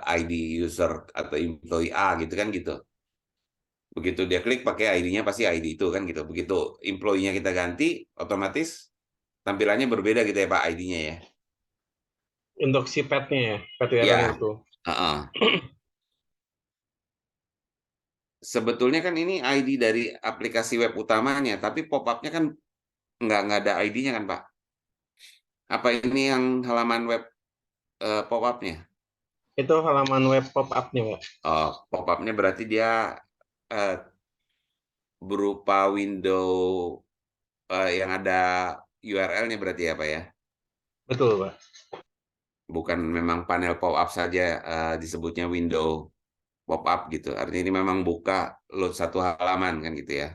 ID user atau employee A gitu kan gitu. Begitu dia klik pakai ID-nya pasti ID itu kan gitu. Begitu employee-nya kita ganti, otomatis tampilannya berbeda gitu ya Pak ID-nya ya.
untuk si pet-nya ya, pet
Ya,
URL itu.
heeh. Sebetulnya kan ini ID dari aplikasi web utamanya, tapi pop-up-nya kan nggak ada ID-nya kan Pak. Apa ini yang halaman web pop-up-nya?
Itu halaman web pop-up-nya, Pak.
Oh, pop-up-nya berarti dia eh, berupa window yang ada URL-nya berarti ya Pak ya?
Betul, Pak.
Bukan memang panel pop-up saja disebutnya window pop-up gitu. Artinya ini memang buka load satu halaman kan gitu ya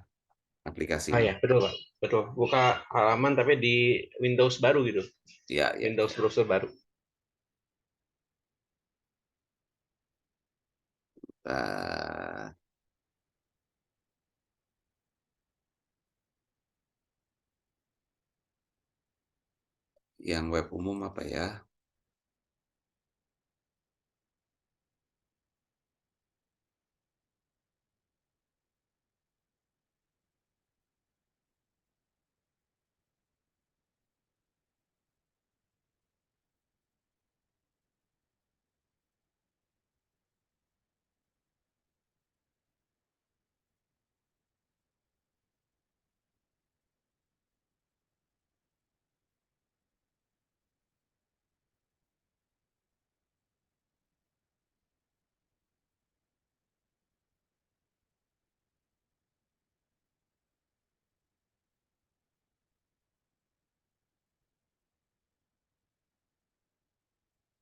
Ah
aplikasinya.
ya, betul, Pak. Betul. Buka halaman tapi di Windows baru gitu.
Ya, ya,
Windows
ya.
browser baru.
Eh, yang web umum apa ya?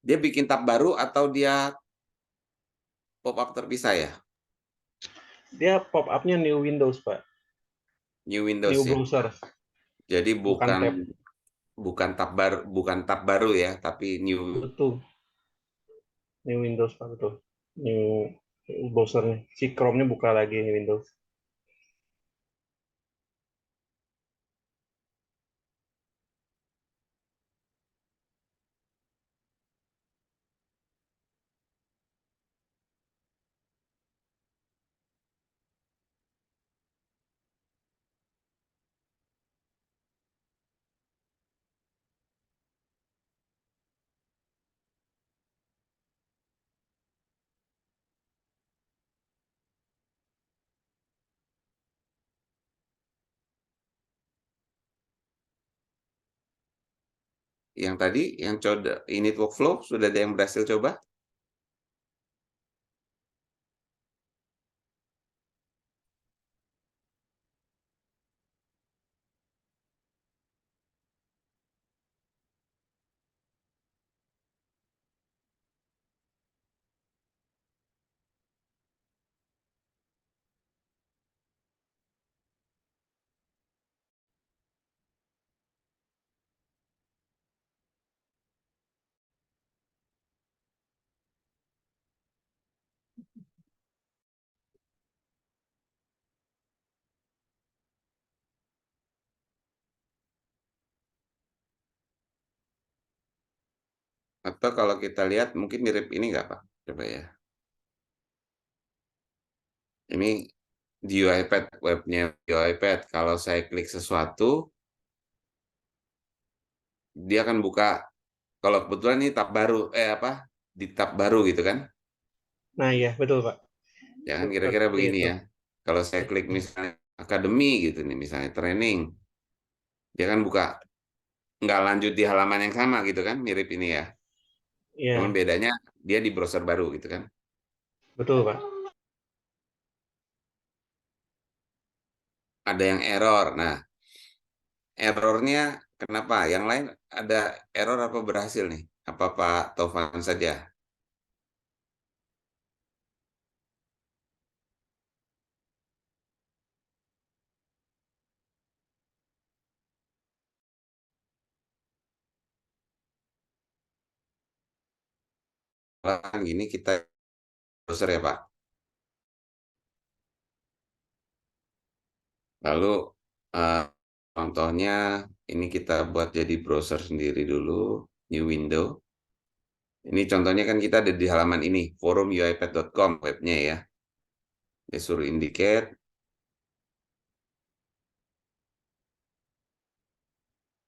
Dia bikin tab baru atau dia pop-up terpisah ya?
Dia pop-up-nya new Windows, Pak.
New
New
Windows ya.
browser,
Jadi
bukan
bukan
tab.
bukan tab baru ya, tapi new.
Betul. New Windows, Pak. Betul. New browsernya. Si Chrome-nya buka lagi new Windows.
Yang tadi yang coba init workflow sudah ada yang berhasil coba? Atau kalau kita lihat mungkin mirip ini nggak Pak? Coba ya. Ini di iPad, webnya di iPad. Kalau saya klik sesuatu, dia akan buka. Kalau kebetulan ini tab baru, apa? Di tab baru gitu kan?
Nah, iya, betul, Pak.
Jangan kira-kira
Seperti
begini
itu.
ya. Kalau saya klik misalnya akademi gitu nih, misalnya training, dia kan buka nggak lanjut di halaman yang sama gitu kan? Mirip ini ya. Cuman
Iya,
bedanya dia di browser baru gitu kan?
betul, Pak.
Ada yang error. Nah, errornya kenapa? Yang lain ada error apa berhasil nih? Apa Pak Taufan saja? gini kita browser ya Pak. Lalu eh, contohnya ini kita buat jadi browser sendiri dulu, new window. Ini contohnya kan kita ada di halaman ini, forum.uipath.com webnya ya. Dia suruh indicate.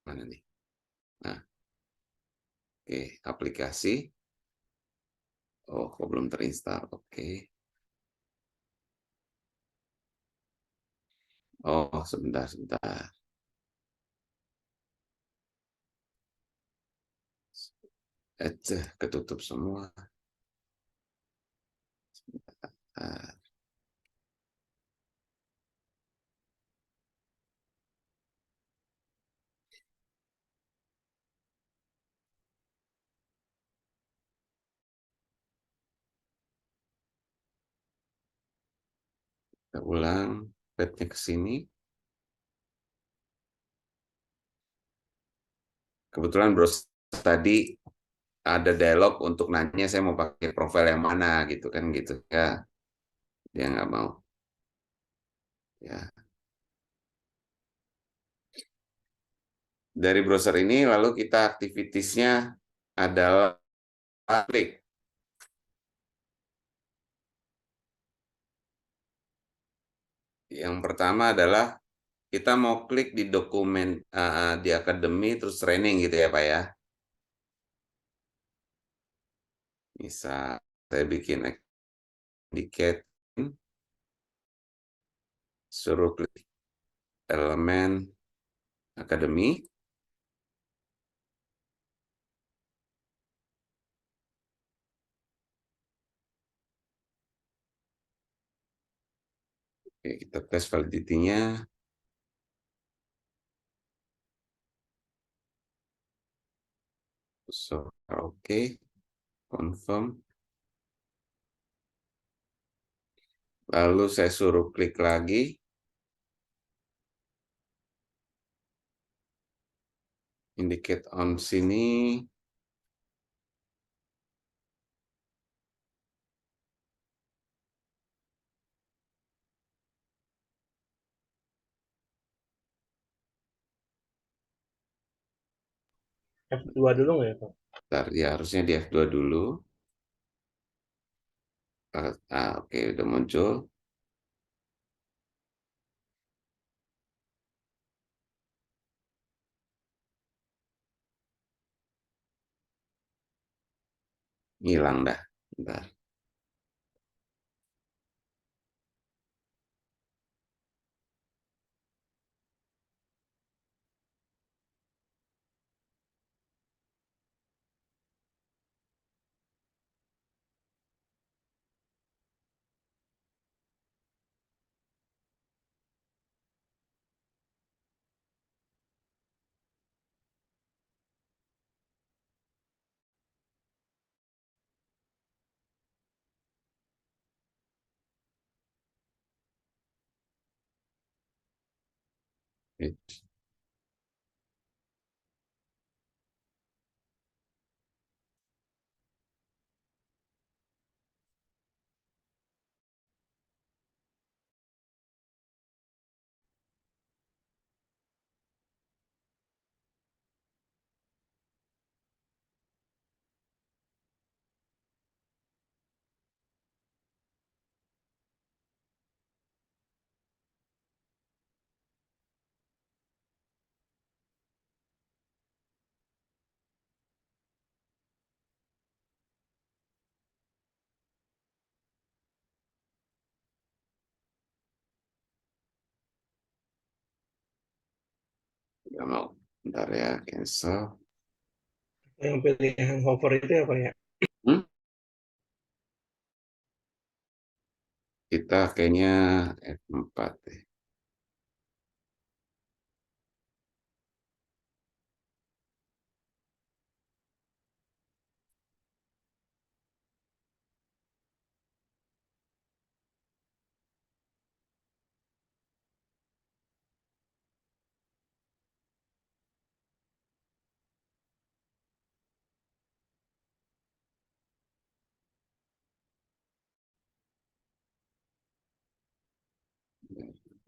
Mana nih? Nah, oke, aplikasi. Oh, kok belum terinstall? Oke. Oh, sebentar, sebentar. Ketutup semua. Nah, kita ulang, petnya ke sini. Kebetulan browser tadi ada dialog untuk nanya saya mau pakai profil yang mana gitu kan gitu ya. Dia nggak mau. Ya. Dari browser ini lalu kita aktivitiesnya adalah klik. Yang pertama adalah kita mau klik di dokumen di akademi terus training gitu ya Pak ya. Misal saya bikin indicate, suruh klik elemen akademi. Oke, kita tes validity-nya. So, oke, confirm. Lalu saya suruh klik lagi. Indicate on sini.
F2 dulu nggak ya, Pak?
Bentar, ya harusnya di F2 dulu. Oke, udah muncul. Hilang dah. Bentar. Nggak mau. Bentar ya, cancel.
Yang pilihan hover itu ya, Pak ya?
Hmm? Kita kayaknya F4 deh.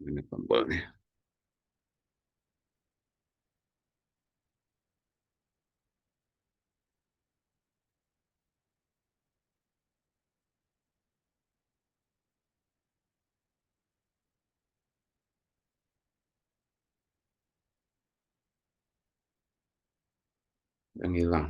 Ini tombolnya. Yang hilang.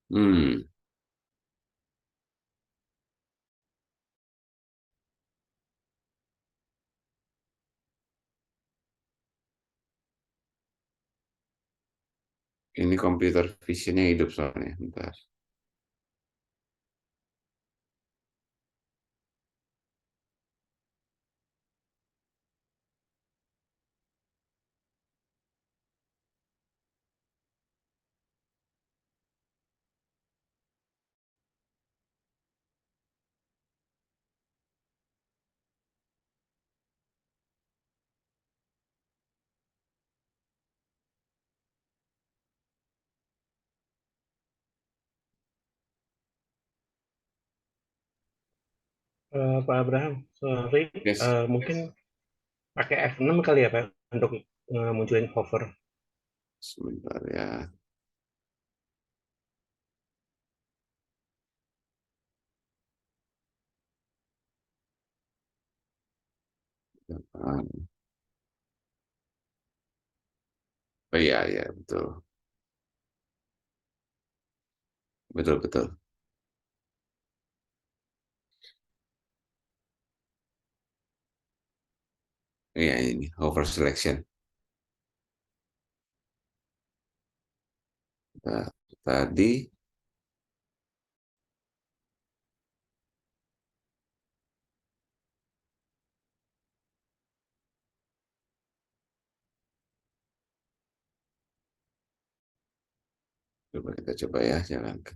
Hmm, ini computer visionnya hidup soalnya. Bentar.
Pak Abraham, sorry,
Yes,
mungkin pakai F6 kali ya Pak untuk munculin hover.
sebentar ya. Oh iya, iya, betul. Betul, betul. Iya, ini over selection. Nah, tadi coba kita coba ya jalankan.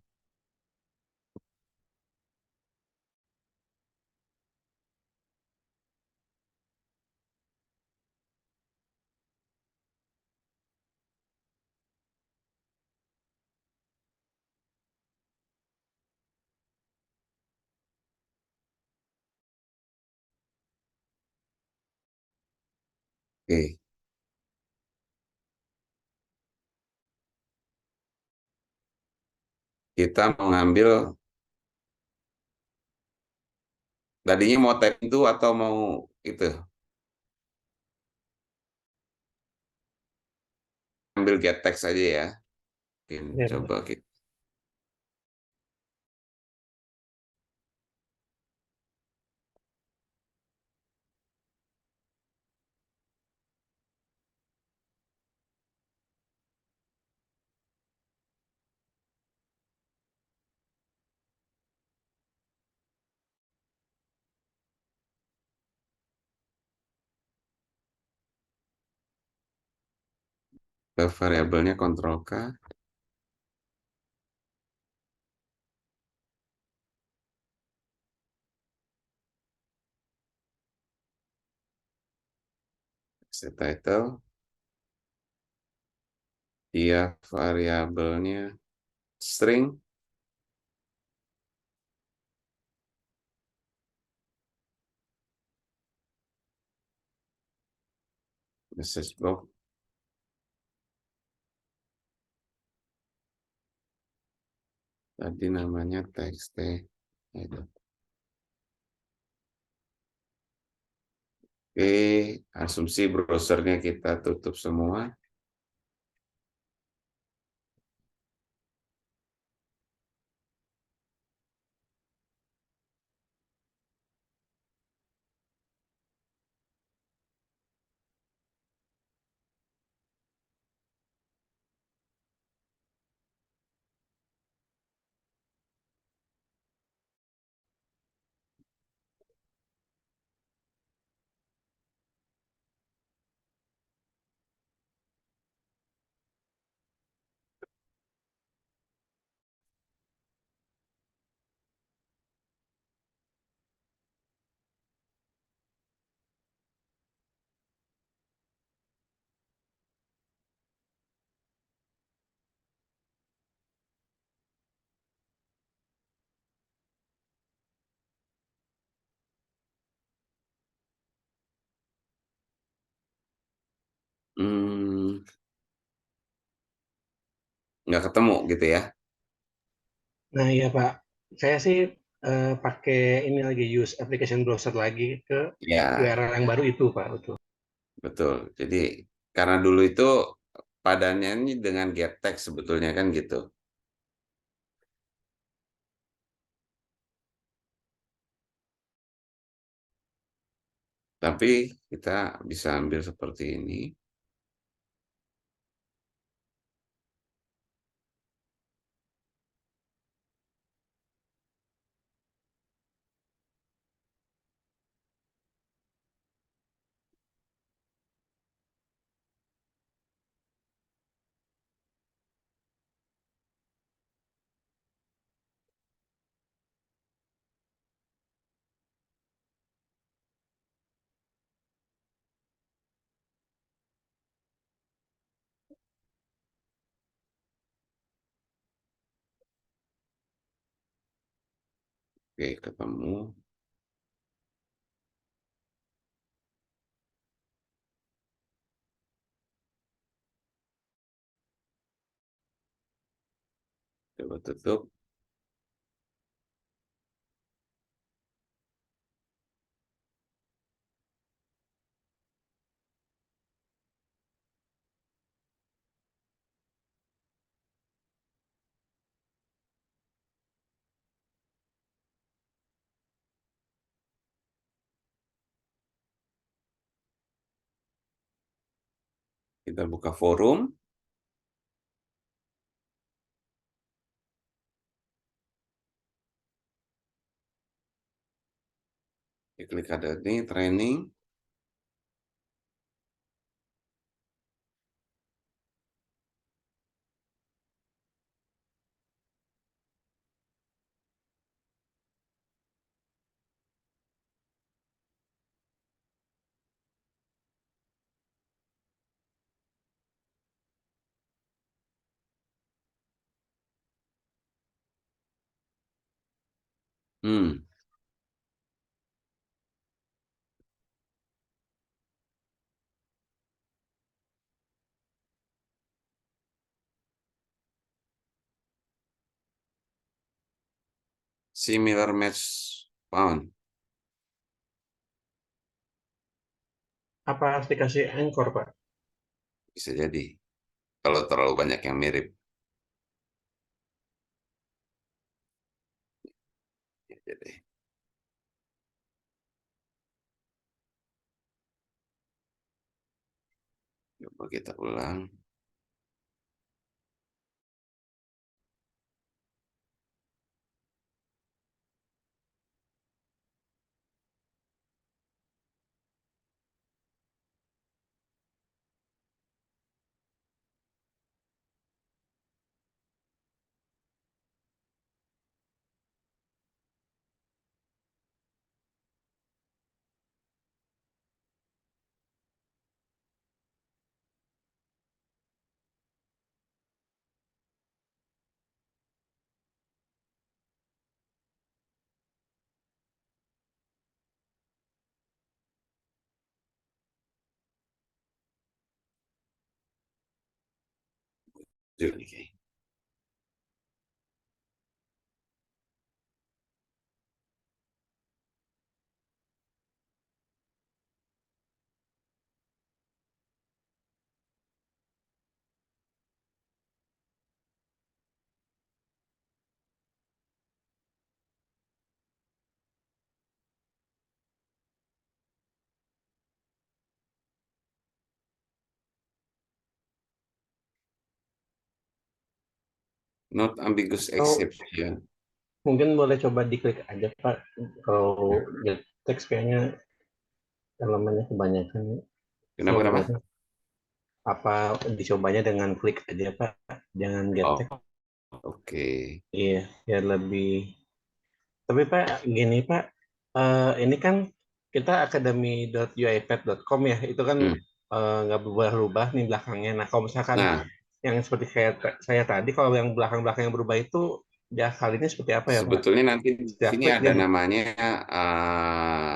Oke, kita mengambil tadinya mau type itu atau mau itu ambil get text aja ya. Mungkin
Ya,
coba
Pak.
kita ke variabelnya Ctrl K, set title, dia variabelnya string, message block, tadi namanya text. Oke, asumsi browsernya kita tutup semua. Hmm, nggak ketemu gitu ya.
Nah iya Pak, saya sih pakai ini lagi use application browser lagi ke
Ya,
URL yang baru itu Pak. Betul.
betul. Jadi karena dulu itu padannya ini dengan get text sebetulnya kan gitu. Tapi kita bisa ambil seperti ini. Oke, ketemu. Coba tutup. Kita buka forum. Klik ada ini training. Hmm, similar match found.
Apa aplikasi Anchor Pak?
Bisa jadi. Kalau terlalu banyak yang mirip. Ya, jadi. Coba kita ulang. Oke. Not ambiguous
Atau
exception.
mungkin boleh coba diklik aja Pak. Kalau get text kayaknya elemennya kebanyakan
Kenapa, kenapa?
simbolnya. Apa dicobanya dengan klik aja Pak, jangan get
Oh,
text.
oke.
Iya, ya lebih. Tapi Pak, gini Pak, ini kan kita academy.uipath.com ya, itu kan
Hmm.
nggak berubah-ubah nih belakangnya. Nah, kalau misalkan
Nah,
yang seperti kayak saya tadi, kalau yang belakang-belakang yang berubah itu, ya kalinya seperti apa ya Pak?
sebetulnya nanti di
Setiap
sini
klik
ada
dia
namanya, uh,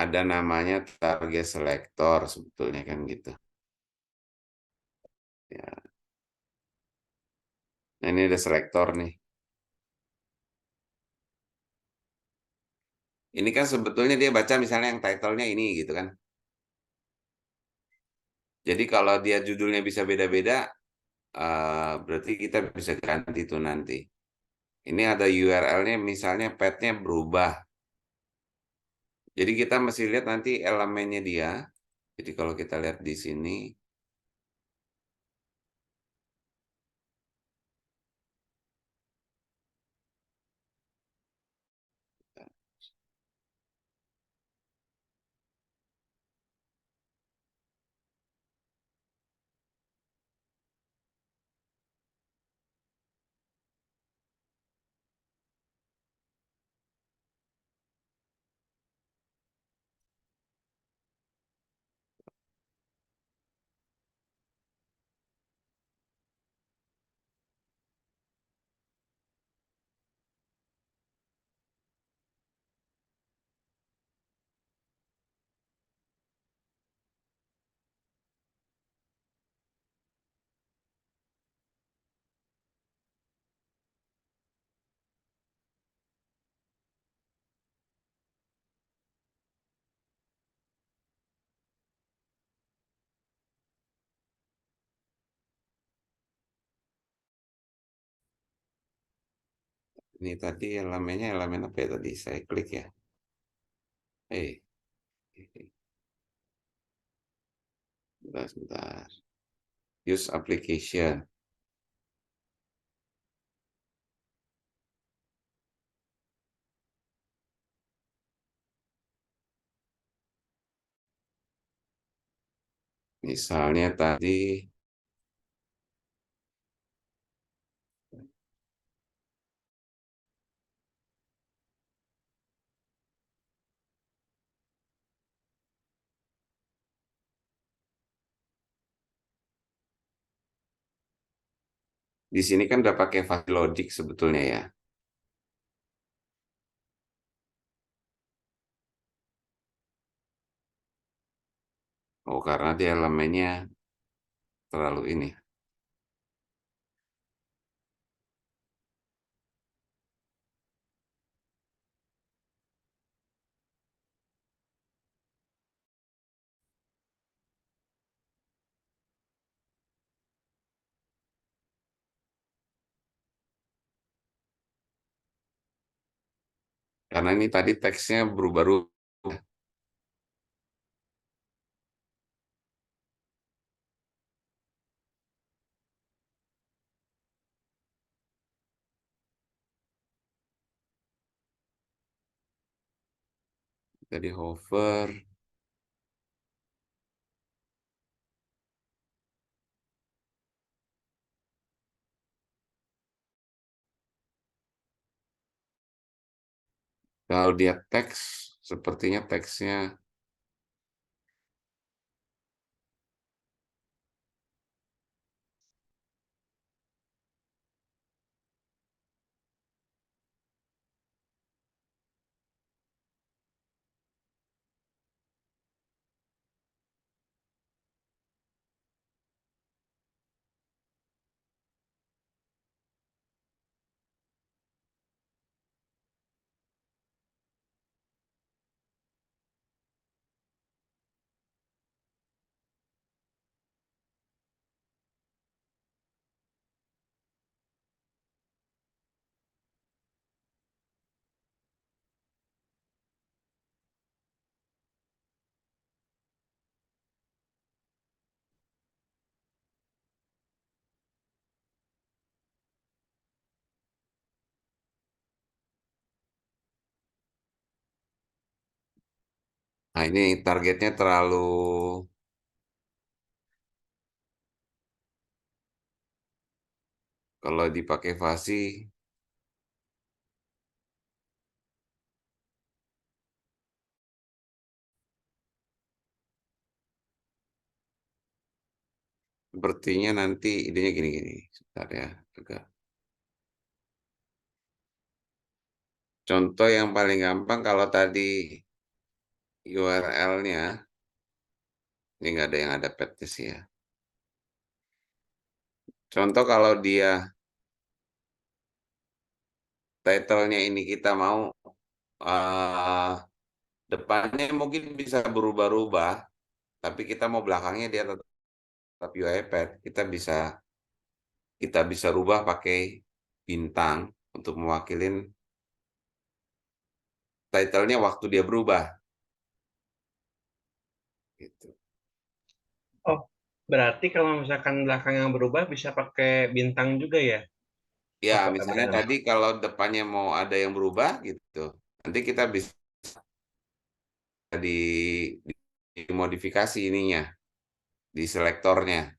ada namanya target selector sebetulnya kan gitu. Ya. Nah, ini ada selektor nih. Ini kan sebetulnya dia baca misalnya yang title-nya ini gitu kan. Jadi kalau dia judulnya bisa beda-beda, berarti kita bisa ganti tuh nanti. Ini ada URL-nya misalnya path-nya berubah. Jadi kita mesti lihat nanti elemennya dia. Jadi kalau kita lihat di sini, ini tadi elemennya elemen apa ya tadi? Saya klik ya. Eh, sebentar, sebentar. Use application. Misalnya tadi di sini kan udah pakai fuzzy logic sebetulnya ya. Oh, karena dia elemennya terlalu ini. Karena ini tadi teksnya berubah-ubah. Jadi hover. Kalau dia teks, sepertinya teksnya nah ini targetnya terlalu kalau dipakai fuzzy sepertinya nanti idenya gini-gini. Sebentar ya, agak. Contoh yang paling gampang kalau tadi URL-nya ini nggak ada yang ada path sih ya. Contoh kalau dia title-nya ini kita mau depannya mungkin bisa berubah-ubah, tapi kita mau belakangnya dia tetap UI path, kita bisa rubah pakai bintang untuk mewakilin title-nya waktu dia berubah. Gitu.
Oh, berarti kalau misalkan belakang yang berubah bisa pakai bintang juga ya?
Ya,
Oh, Pak
misalnya
Abraham.
tadi kalau depannya mau ada yang berubah gitu, nanti kita bisa dimodifikasi ininya, di selektornya.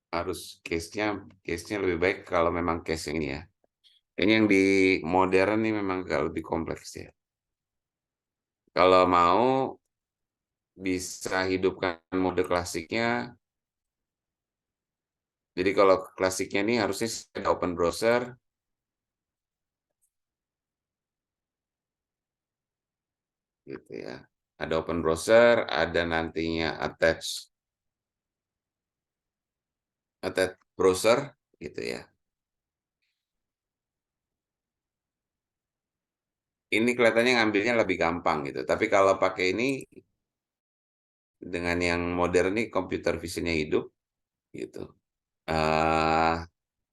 Harus case-nya lebih baik kalau memang case yang ini ya. Ini yang di modern nih memang agak lebih kompleks ya. Kalau mau bisa hidupkan mode klasiknya. Jadi kalau klasiknya ini harusnya ada open browser. Gitu ya. Ada open browser, ada nantinya attach browser gitu ya. Ini kelihatannya ngambilnya lebih gampang gitu. Tapi kalau pakai ini dengan yang modern nih computer vision-nya hidup gitu.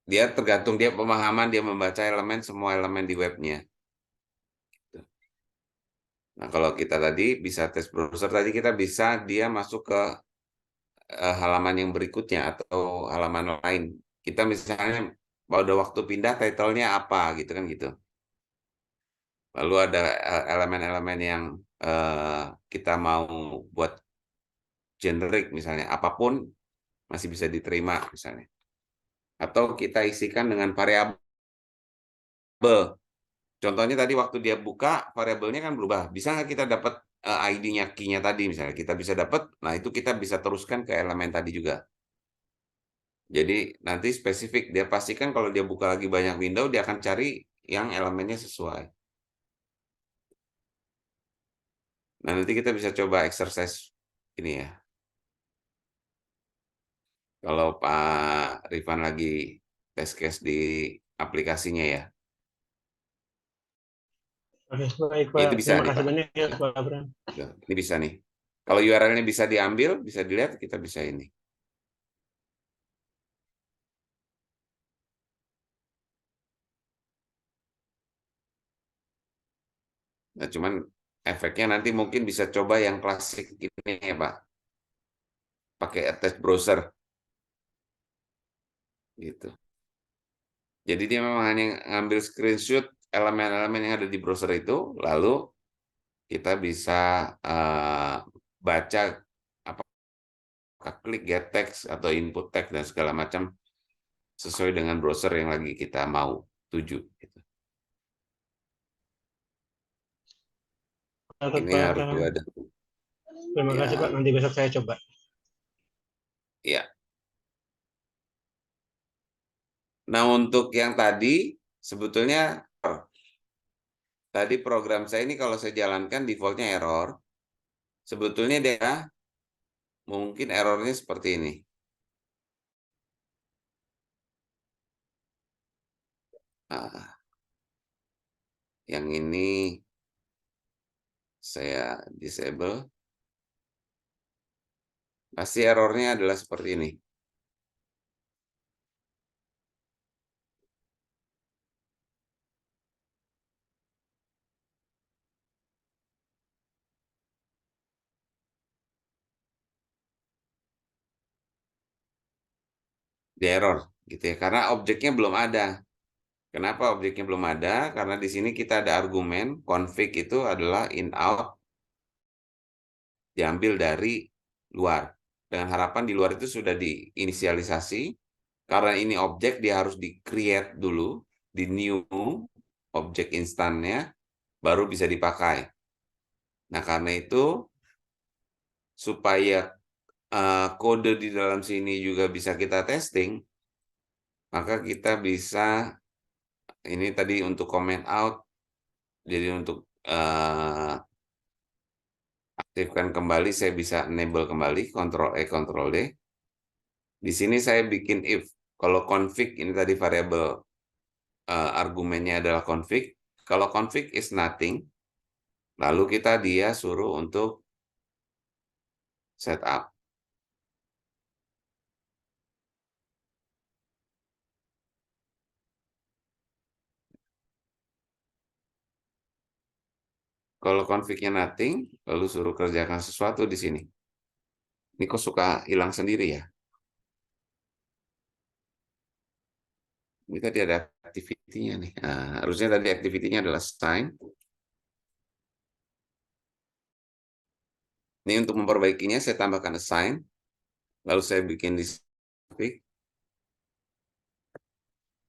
Dia tergantung dia pemahaman dia membaca semua elemen di webnya. Gitu. Nah kalau kita tadi bisa tes browser tadi kita bisa dia masuk ke halaman yang berikutnya atau halaman lain. Kita misalnya pada waktu pindah title-nya apa gitu kan gitu. Lalu ada elemen-elemen yang kita mau buat generik misalnya apapun masih bisa diterima misalnya. Atau kita isikan dengan variabel. Contohnya tadi waktu dia buka variabelnya kan berubah. Bisa nggak kita dapat ID-nya, key-nya tadi misalnya. Kita bisa dapat, nah itu kita bisa teruskan ke elemen tadi juga. Jadi nanti spesifik dia pastikan kalau dia buka lagi banyak window dia akan cari yang elemennya sesuai. Nah nanti kita bisa coba exercise ini ya. Kalau Pak Rifan lagi test case di aplikasinya ya.
Oke, baik
Ya,
Pak.
itu bisa
Terima
nih
kasih
Pak.
banyak ya
Ya,
Pak Abraham.
ini bisa nih. Kalau URL-nya bisa diambil, bisa dilihat, kita bisa ini. Nah, cuman efeknya nanti mungkin bisa coba yang klasik ini ya Pak. Pakai attach browser. Gitu. Jadi dia memang hanya ngambil screenshot elemen-elemen yang ada di browser itu, lalu kita bisa baca apakah klik get text atau input text dan segala macam sesuai dengan browser yang lagi kita mau tuju. Gitu.
Catat
Ini
Pak
harus
Abraham.
dua dan
Terima kasih Pak.
ya,
Nanti besok saya coba.
ya. Nah untuk yang tadi sebetulnya tadi program saya ini kalau saya jalankan defaultnya error. Sebetulnya dia mungkin errornya seperti ini. Nah, yang ini saya disable. Pasti errornya adalah seperti ini. Di error gitu ya. Karena objeknya belum ada. Kenapa objeknya belum ada? Karena di sini kita ada argumen config itu adalah in out diambil dari luar. Dengan harapan di luar itu sudah diinisialisasi. Karena ini objek dia harus di create dulu di new objek instannya baru bisa dipakai. Nah, karena itu supaya kode di dalam sini juga bisa kita testing, maka kita bisa, ini tadi untuk comment out, jadi untuk aktifkan kembali, saya bisa enable kembali, Ctrl E, Ctrl D. Di sini saya bikin if, kalau config, ini tadi variabel argumennya adalah config, kalau config is nothing, lalu dia suruh untuk setup. Kalau config-nya nothing, lalu suruh kerjakan sesuatu di sini. Ini kok suka hilang sendiri ya? Ini tadi ada activity-nya nih. Nah, harusnya tadi activity-nya adalah sign. Ini untuk memperbaikinya, saya tambahkan assign. Lalu saya bikin di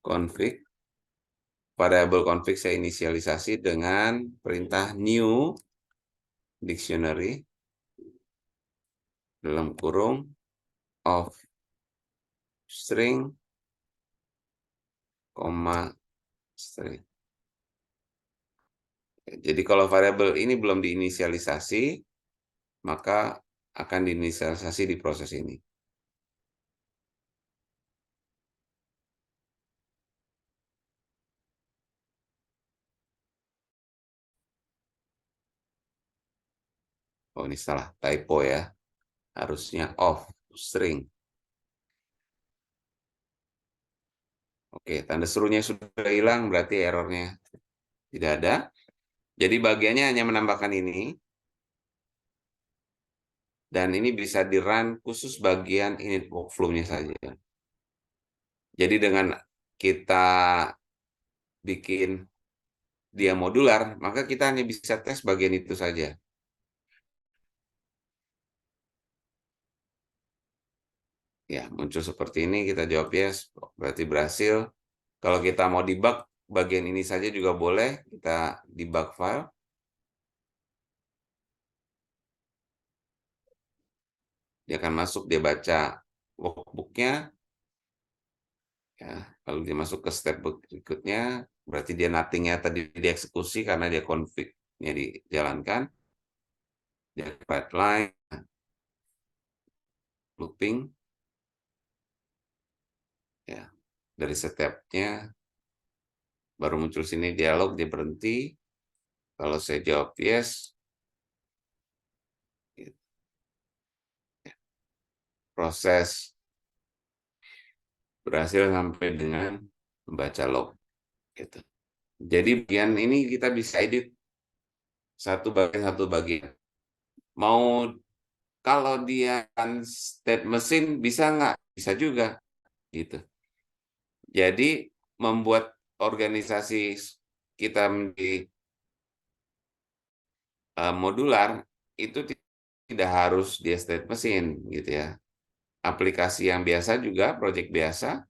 config. Variabel config saya inisialisasi dengan perintah new dictionary dalam kurung of string, string. Jadi kalau variabel ini belum diinisialisasi, maka akan diinisialisasi di proses ini. Oh, ini salah typo ya. Harusnya of string. Oke, tanda serunya sudah hilang, berarti errornya tidak ada. Jadi bagiannya hanya menambahkan ini. Dan ini bisa di-run khusus bagian init workflow-nya saja. Jadi dengan kita bikin dia modular, maka kita hanya bisa tes bagian itu saja. Ya, muncul seperti ini, kita jawab yes, berarti berhasil. Kalau kita mau debug bagian ini saja juga boleh, kita debug file. Dia akan masuk, dia baca workbook-nya. Ya, kalau dia masuk ke step berikutnya, berarti dia nothing-nya tadi dieksekusi karena dia config-nya dijalankan. Dia write line, looping, ya dari step-nya baru muncul sini dialog, dia berhenti. Kalau saya jawab yes, proses berhasil sampai dengan membaca log. Gitu. Jadi bagian ini kita bisa edit satu bagian. Mau kalau dia state mesin bisa nggak? Bisa juga. Gitu. Jadi membuat organisasi kita menjadi modular itu tidak harus dia state mesin gitu ya. Aplikasi yang biasa juga, project biasa,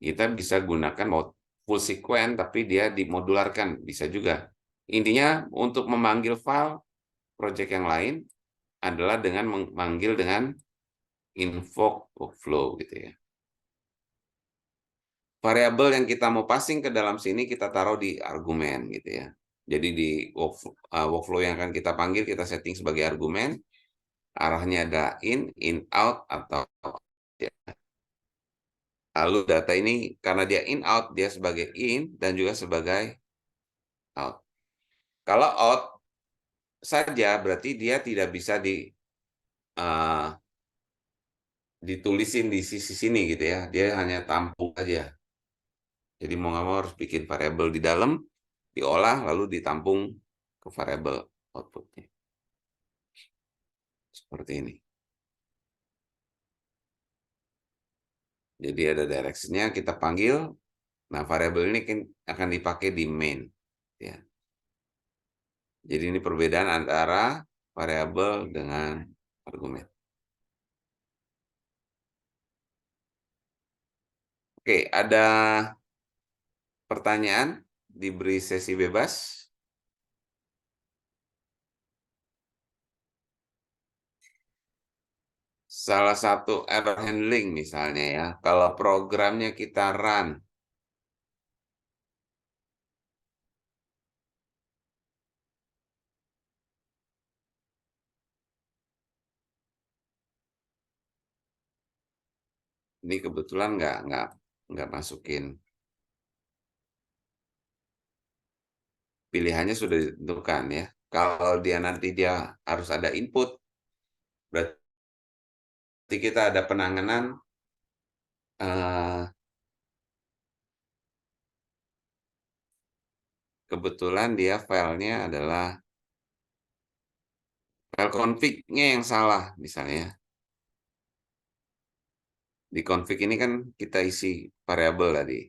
kita bisa gunakan full sequence tapi dia dimodularkan, bisa juga. Intinya untuk memanggil file project yang lain adalah dengan memanggil dengan invoke workflow gitu ya. Variabel yang kita mau passing ke dalam sini kita taruh di argumen gitu ya. Jadi di workflow yang akan kita panggil kita setting sebagai argumen, arahnya ada in out atau ya. Lalu data ini karena dia in out dia sebagai in dan juga sebagai out. Kalau out saja berarti dia tidak bisa ditulisin di sisi sini gitu ya. Dia hanya tampung aja. Jadi mau nggak mau harus bikin variabel di dalam, diolah lalu ditampung ke variabel outputnya. Seperti ini. Jadi ada direction-nya kita panggil. Nah, variabel ini akan dipakai di main. Ya. Jadi ini perbedaan antara variabel dengan argumen. Oke, ada pertanyaan? Diberi sesi bebas. salah satu error handling misalnya ya, kalau programnya kita run, ini kebetulan nggak masukin, pilihannya sudah ditentukan ya. Kalau dia nanti dia harus ada input, berarti kita ada penanganan kebetulan dia filenya adalah file config-nya yang salah misalnya. Di config ini kan kita isi variabel tadi.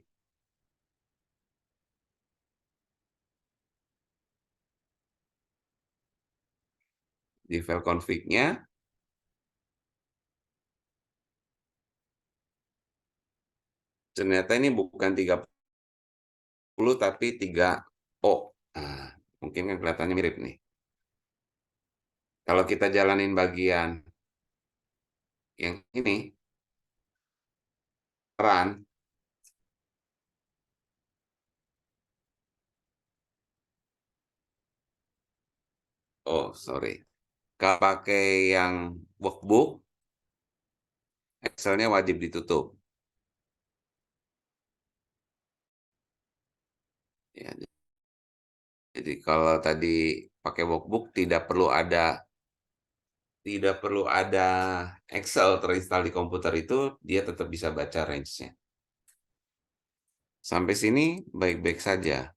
Di file config-nya ternyata ini bukan 30 tapi 3O. Nah, mungkin kan kelihatannya mirip nih. Kalau kita jalanin bagian yang ini, run, oh sorry, kalau pakai yang workbook, Excel-nya wajib ditutup. Ya, jadi kalau tadi pakai workbook tidak perlu ada Excel terinstall di komputer itu, dia tetap bisa baca range-nya. Sampai sini baik-baik saja.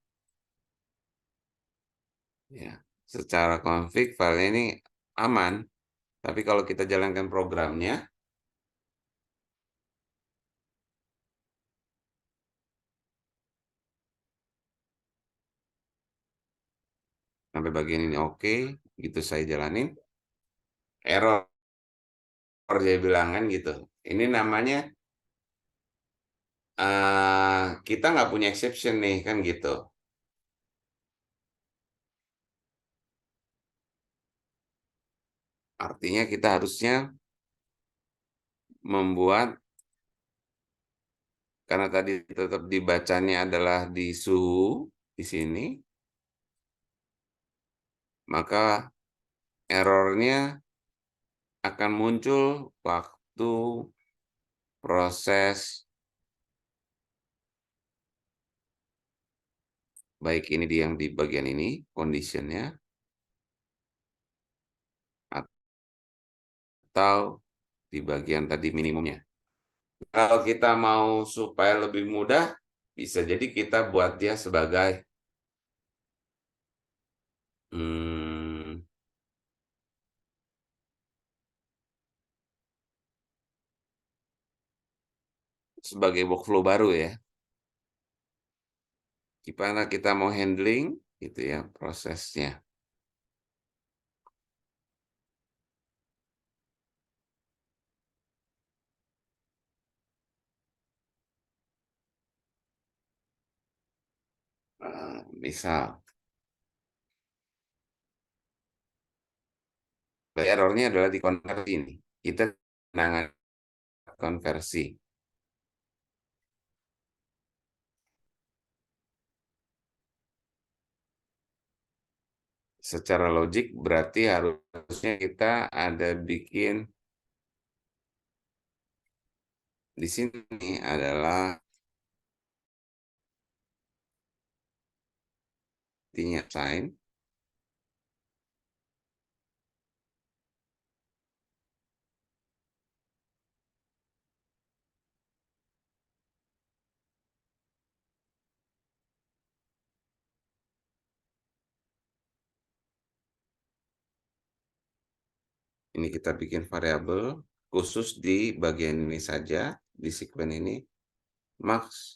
Ya, secara config file ini aman, tapi kalau kita jalankan programnya, sampai bagian ini oke, gitu saya jalanin, error dia bilang kan gitu. Ini namanya kita nggak punya exception nih kan gitu. Artinya kita harusnya membuat, karena tadi tetap dibacanya adalah di suhu di sini, maka errornya akan muncul waktu proses, baik ini yang di bagian ini conditionnya, atau di bagian tadi minimumnya. Kalau kita mau supaya lebih mudah, bisa jadi kita buat dia sebagai workflow baru ya. Gimana kita mau handling gitu ya prosesnya. Misal errornya adalah di konversi ini. Kita menangani konversi. Secara logik berarti harusnya kita ada bikin di sini adalah artinya sign. Ini kita bikin variabel khusus di bagian ini saja, di segmen ini, max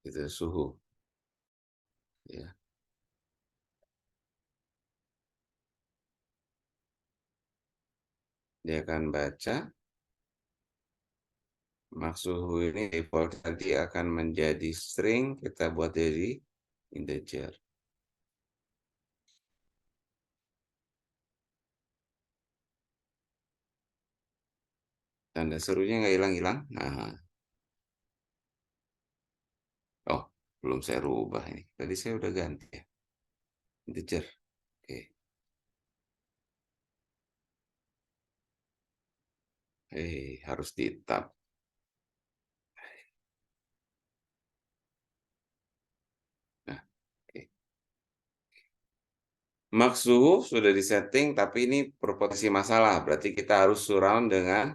itu suhu. Ya. Dia akan baca, max suhu ini default nanti akan menjadi string, kita buat jadi integer. Tanda serunya nggak hilang-hilang. Nah, oh, belum saya rubah ini. Tadi saya udah ganti ya. Integer. Oke. Harus di tab. Nah, oke. Max suhu sudah disetting, tapi ini berpotensi masalah. Berarti kita harus surround dengan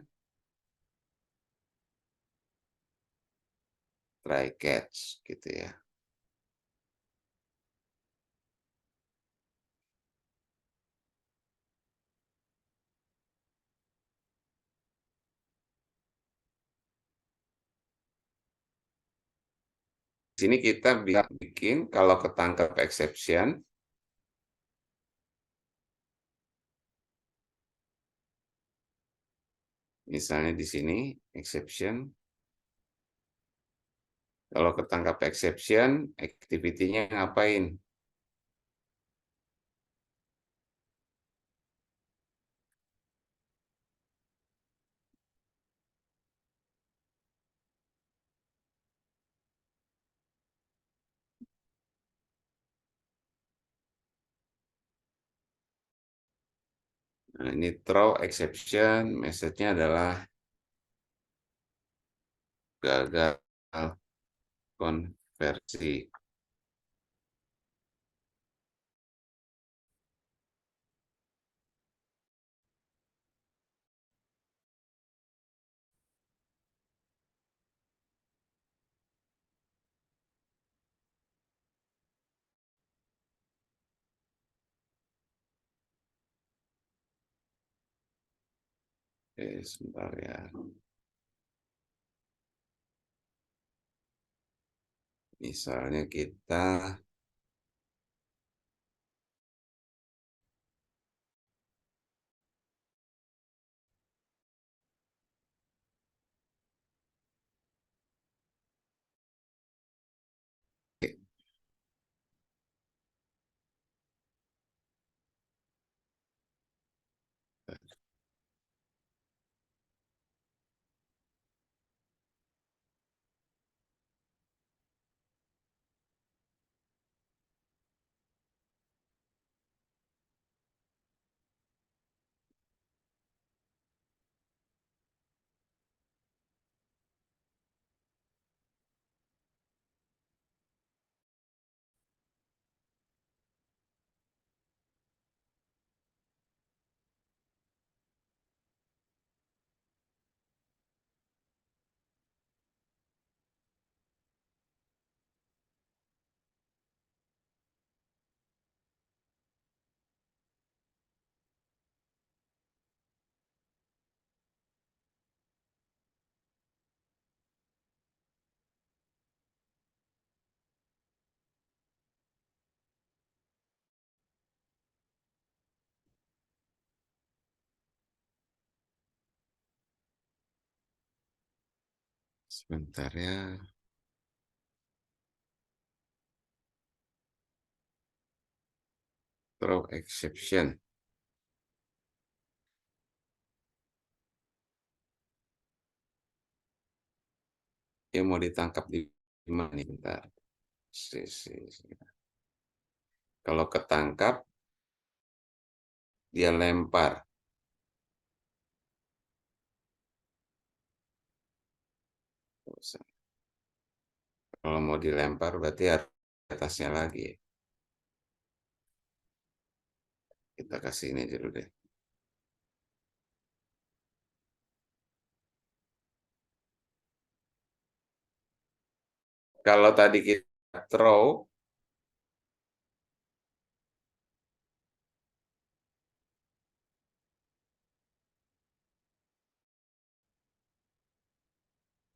try catch gitu ya. Di sini kita bisa bikin kalau ketangkap exception, misalnya di sini exception, kalau ketangkap exception, activity-nya ngapain? Nah, ini throw exception, message-nya adalah gagal konversi. Oke, sebentar ya. Misalnya kita sebentar ya. Throw exception. Dia mau ditangkap di mana nih? Bentar. Kalau ketangkap, dia lempar. Kalau mau dilempar, berarti harus atasnya lagi. Kita kasih ini dulu deh. Kalau tadi kita throw,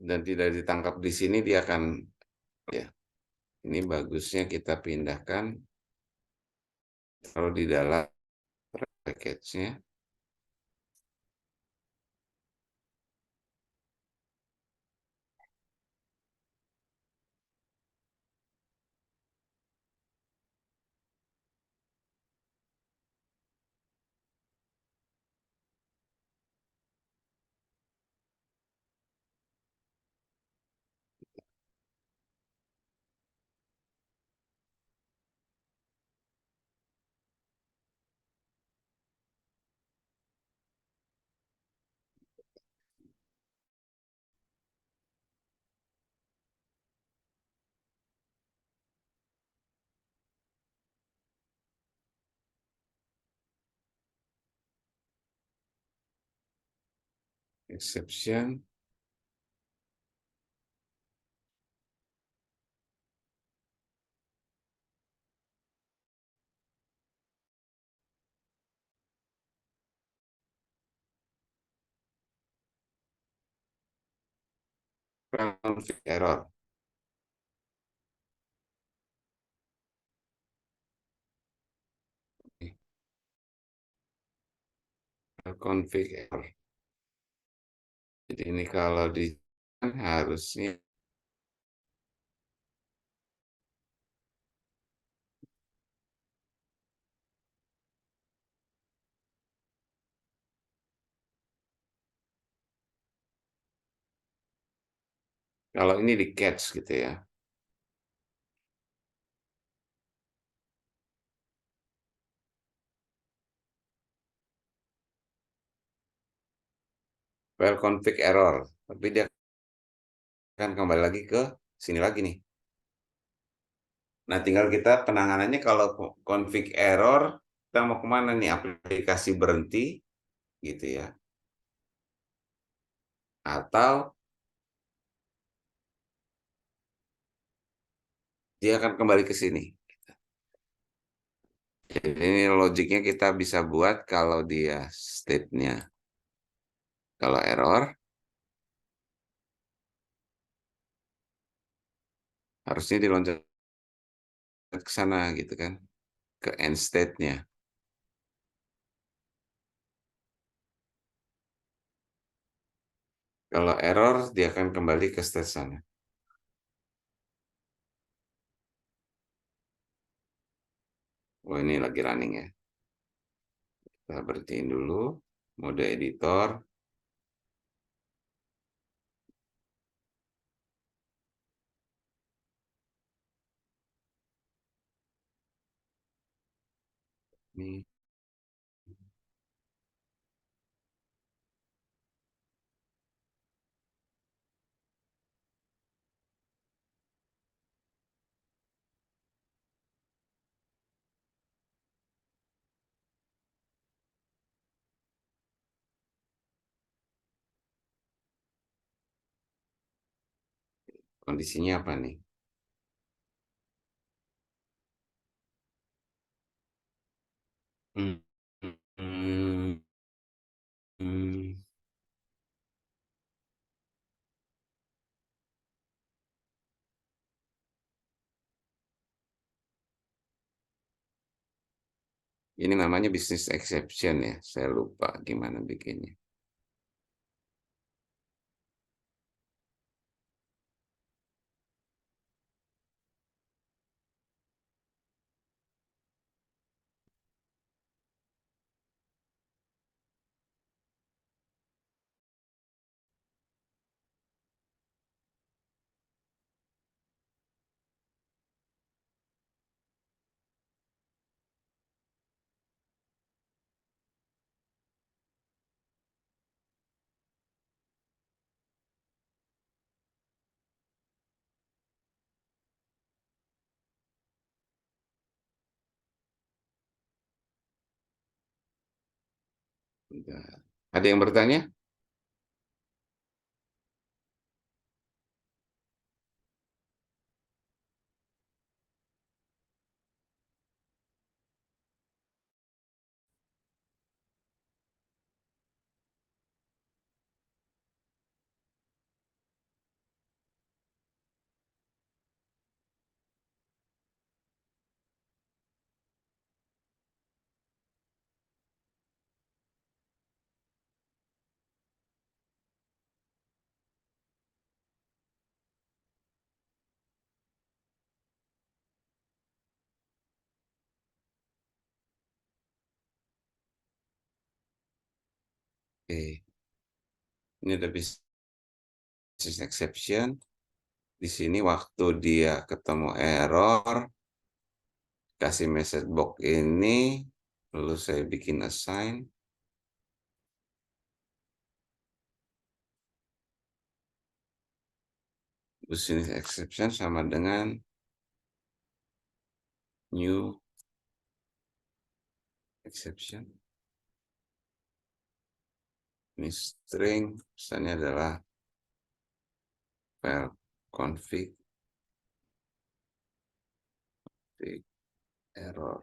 dan tidak ditangkap di sini, dia akan, ya, ini bagusnya kita pindahkan, kalau di dalam package-nya, exception. Config error. Config error. Jadi ini kalau di harusnya kalau ini di catch gitu ya. File config error, tapi dia akan kembali lagi ke sini lagi nih. Nah, tinggal kita penanganannya kalau config error, kita mau kemana nih? Aplikasi berhenti, gitu ya. Atau dia akan kembali ke sini. Jadi ini logiknya kita bisa buat kalau dia state-nya. Kalau error, harusnya diloncat ke sana gitu kan. Ke end state-nya. Kalau error, dia akan kembali ke state sana. Oh, ini lagi running ya. Kita berhentiin dulu. Mode editor. Ini. Kondisinya apa nih? Hmm. Hmm. Hmm. Ini namanya business exception ya. Saya lupa gimana bikinnya. Ada yang bertanya? Oke. Ini ada business exception. Di sini waktu dia ketemu error, kasih message box ini, lalu saya bikin assign. Business exception sama dengan new exception. Ini string, misalnya adalah file config error.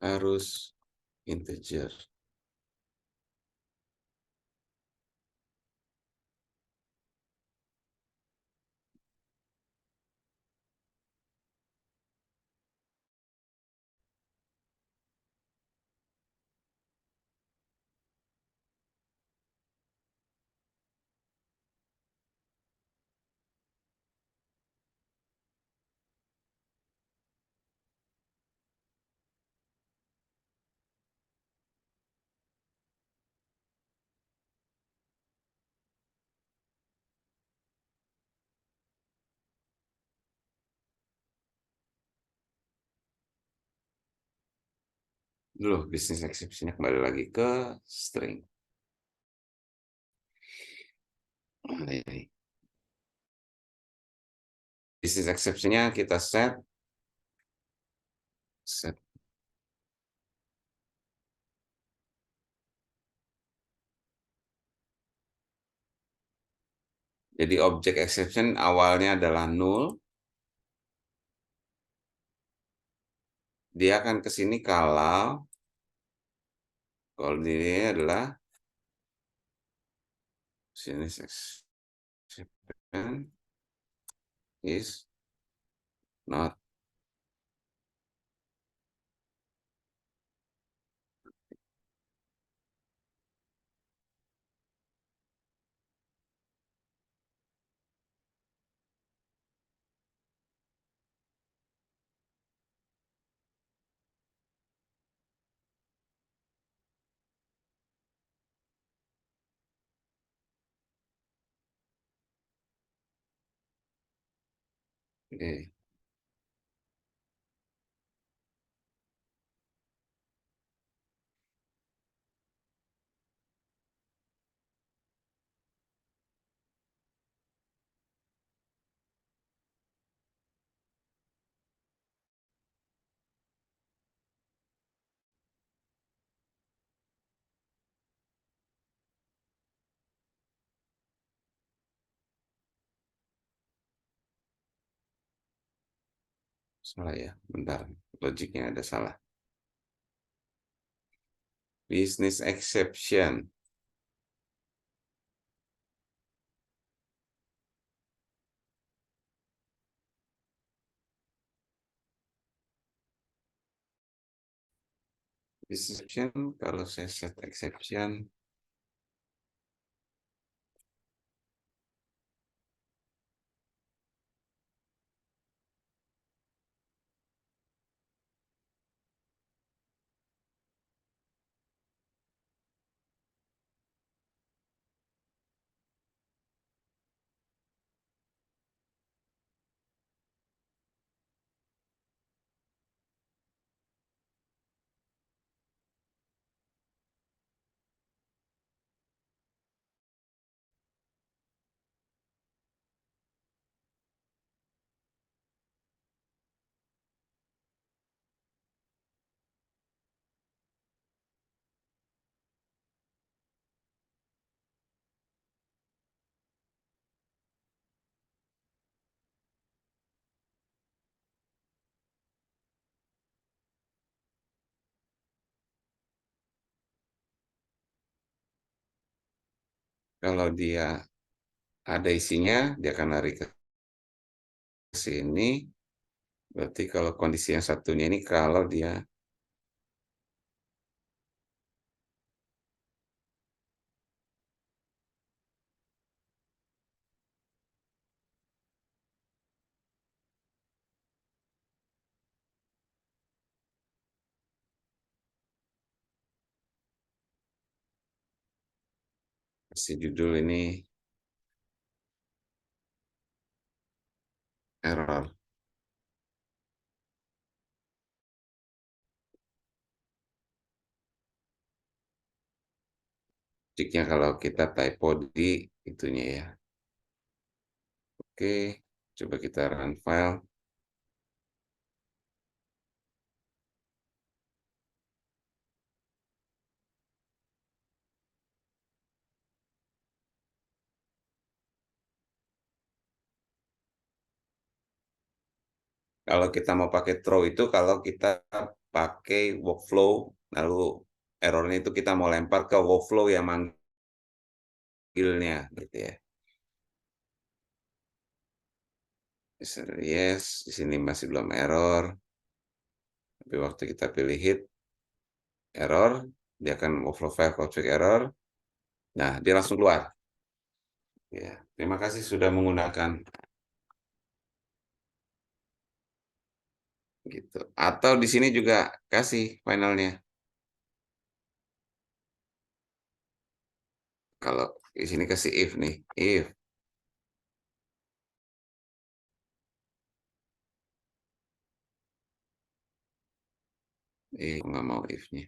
Harus integer. Dulu bisnis exception-nya kembali lagi ke string. Nah, ini. Bisnis exception-nya kita set. Jadi objek exception awalnya adalah null. Dia akan ke sini kalau ini adalah business exception is not okay. Salah ya, bentar. Logiknya ada salah. Business exception. Business exception, kalau saya set exception, kalau dia ada isinya, dia akan lari ke sini. Berarti kalau kondisi yang satunya ini, kalau dia kasih judul ini error. Logiknya kalau kita typo di itunya ya. Oke, coba kita run file. Kalau kita mau pakai throw itu kalau kita pakai workflow, lalu errornya itu kita mau lempar ke workflow yang manggilnya, gitu ya. Yes, di sini masih belum error. Tapi waktu kita pilih hit error, dia akan workflow file config error. Nah, dia langsung keluar. Ya, terima kasih sudah menggunakan gitu. Atau di sini juga kasih finalnya. Kalau di sini kasih if nih, if nggak mau if-nya.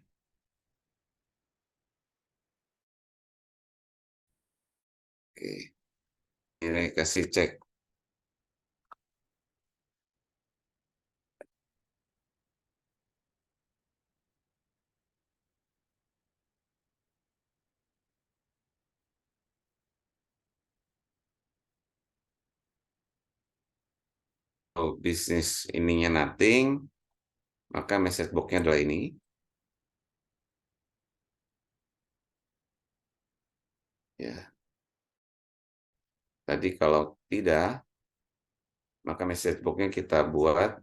Oke, ini kasih cek. Kalau bisnis ininya nothing, maka message box-nya adalah ini. Ya, tadi kalau tidak, maka message box-nya kita buat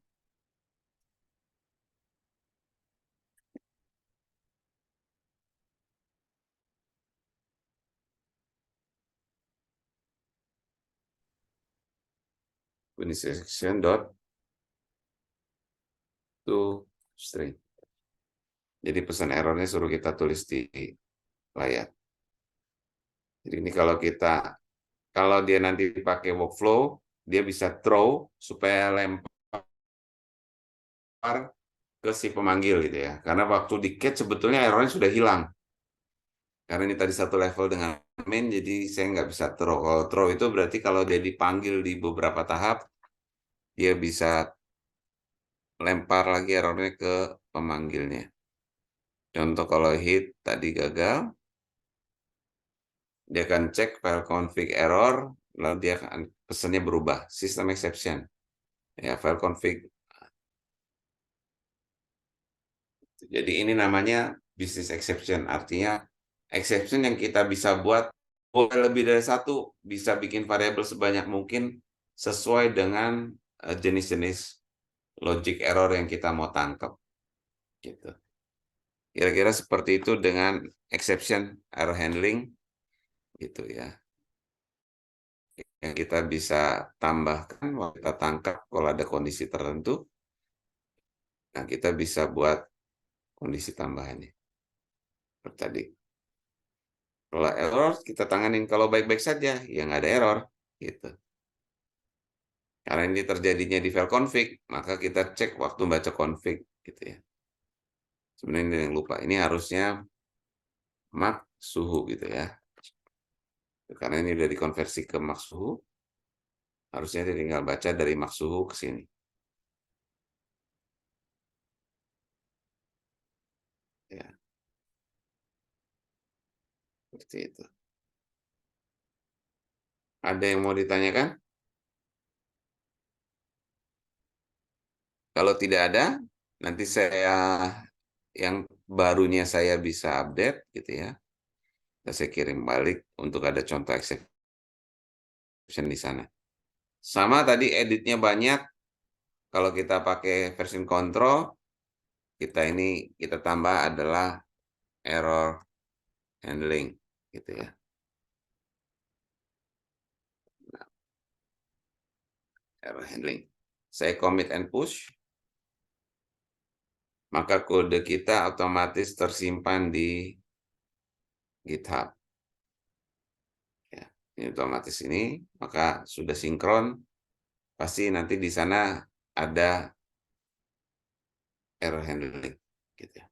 section dot to string. Jadi pesan errornya suruh kita tulis di layar. Jadi ini kalau dia nanti pakai workflow, dia bisa throw supaya lempar ke si pemanggil gitu ya. Karena waktu di catch sebetulnya errornya sudah hilang. Karena ini tadi satu level dengan main, jadi saya nggak bisa throw. Kalau throw itu berarti kalau dia dipanggil di beberapa tahap, dia bisa lempar lagi errornya ke pemanggilnya. Contoh kalau hit tadi gagal, dia akan cek file config error, lalu dia akan pesannya berubah, system exception. Ya, file config. Jadi ini namanya business exception, artinya exception yang kita bisa buat boleh lebih dari satu, bisa bikin variabel sebanyak mungkin sesuai dengan jenis-jenis logic error yang kita mau tangkap. Gitu. Kira-kira seperti itu dengan exception error handling, gitu ya. Yang kita bisa tambahkan waktu kita tangkap kalau ada kondisi tertentu, nah kita bisa buat kondisi tambahannya. Seperti tadi. Kalau error kita tanganin, kalau baik-baik saja ya nggak ada error, gitu. Karena ini terjadinya di file config, maka kita cek waktu baca config, gitu ya. Sebenarnya ini yang lupa, ini harusnya mak suhu gitu ya. Karena ini udah dikonversi ke mak suhu, harusnya dia tinggal baca dari mak suhu ke sini. Ya, seperti itu. Ada yang mau ditanyakan? Kalau tidak ada, nanti yang barunya saya bisa update gitu ya. Dan saya kirim balik untuk ada contoh exception di sana. Sama tadi editnya banyak. Kalau kita pakai version control, kita tambah adalah error handling gitu ya. Nah, error handling. Saya commit and push, maka kode kita otomatis tersimpan di GitHub. Ya, ini otomatis ini, maka sudah sinkron. Pasti nanti di sana ada error handling gitu ya.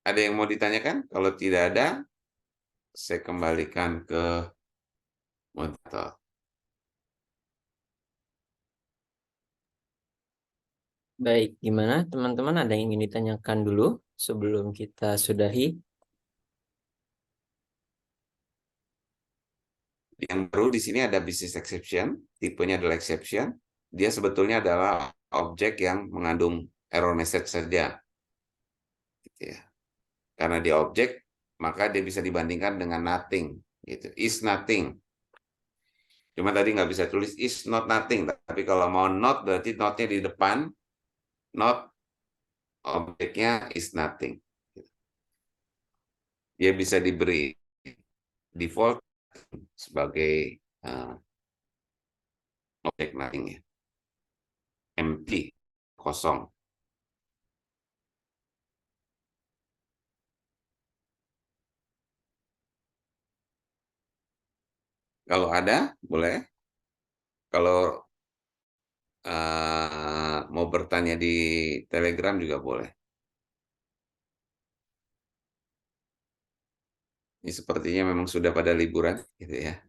Ada yang mau ditanyakan? Kalau tidak ada, saya kembalikan ke monitor.
Baik, gimana teman-teman? Ada yang ingin ditanyakan dulu sebelum kita sudahi?
Yang baru di sini ada business exception, tipenya adalah exception. Dia sebetulnya adalah objek yang mengandung error message saja. Gitu ya. Karena dia objek, maka dia bisa dibandingkan dengan nothing. Gitu. Is nothing. Cuma tadi nggak bisa tulis is not nothing. Tapi kalau mau not, berarti not-nya di depan. Not, objeknya is nothing. Dia bisa diberi default sebagai objek nothing ya. Empty, kosong. Kalau ada, boleh. Kalau mau bertanya di Telegram juga boleh. Ini sepertinya memang sudah pada liburan, gitu ya.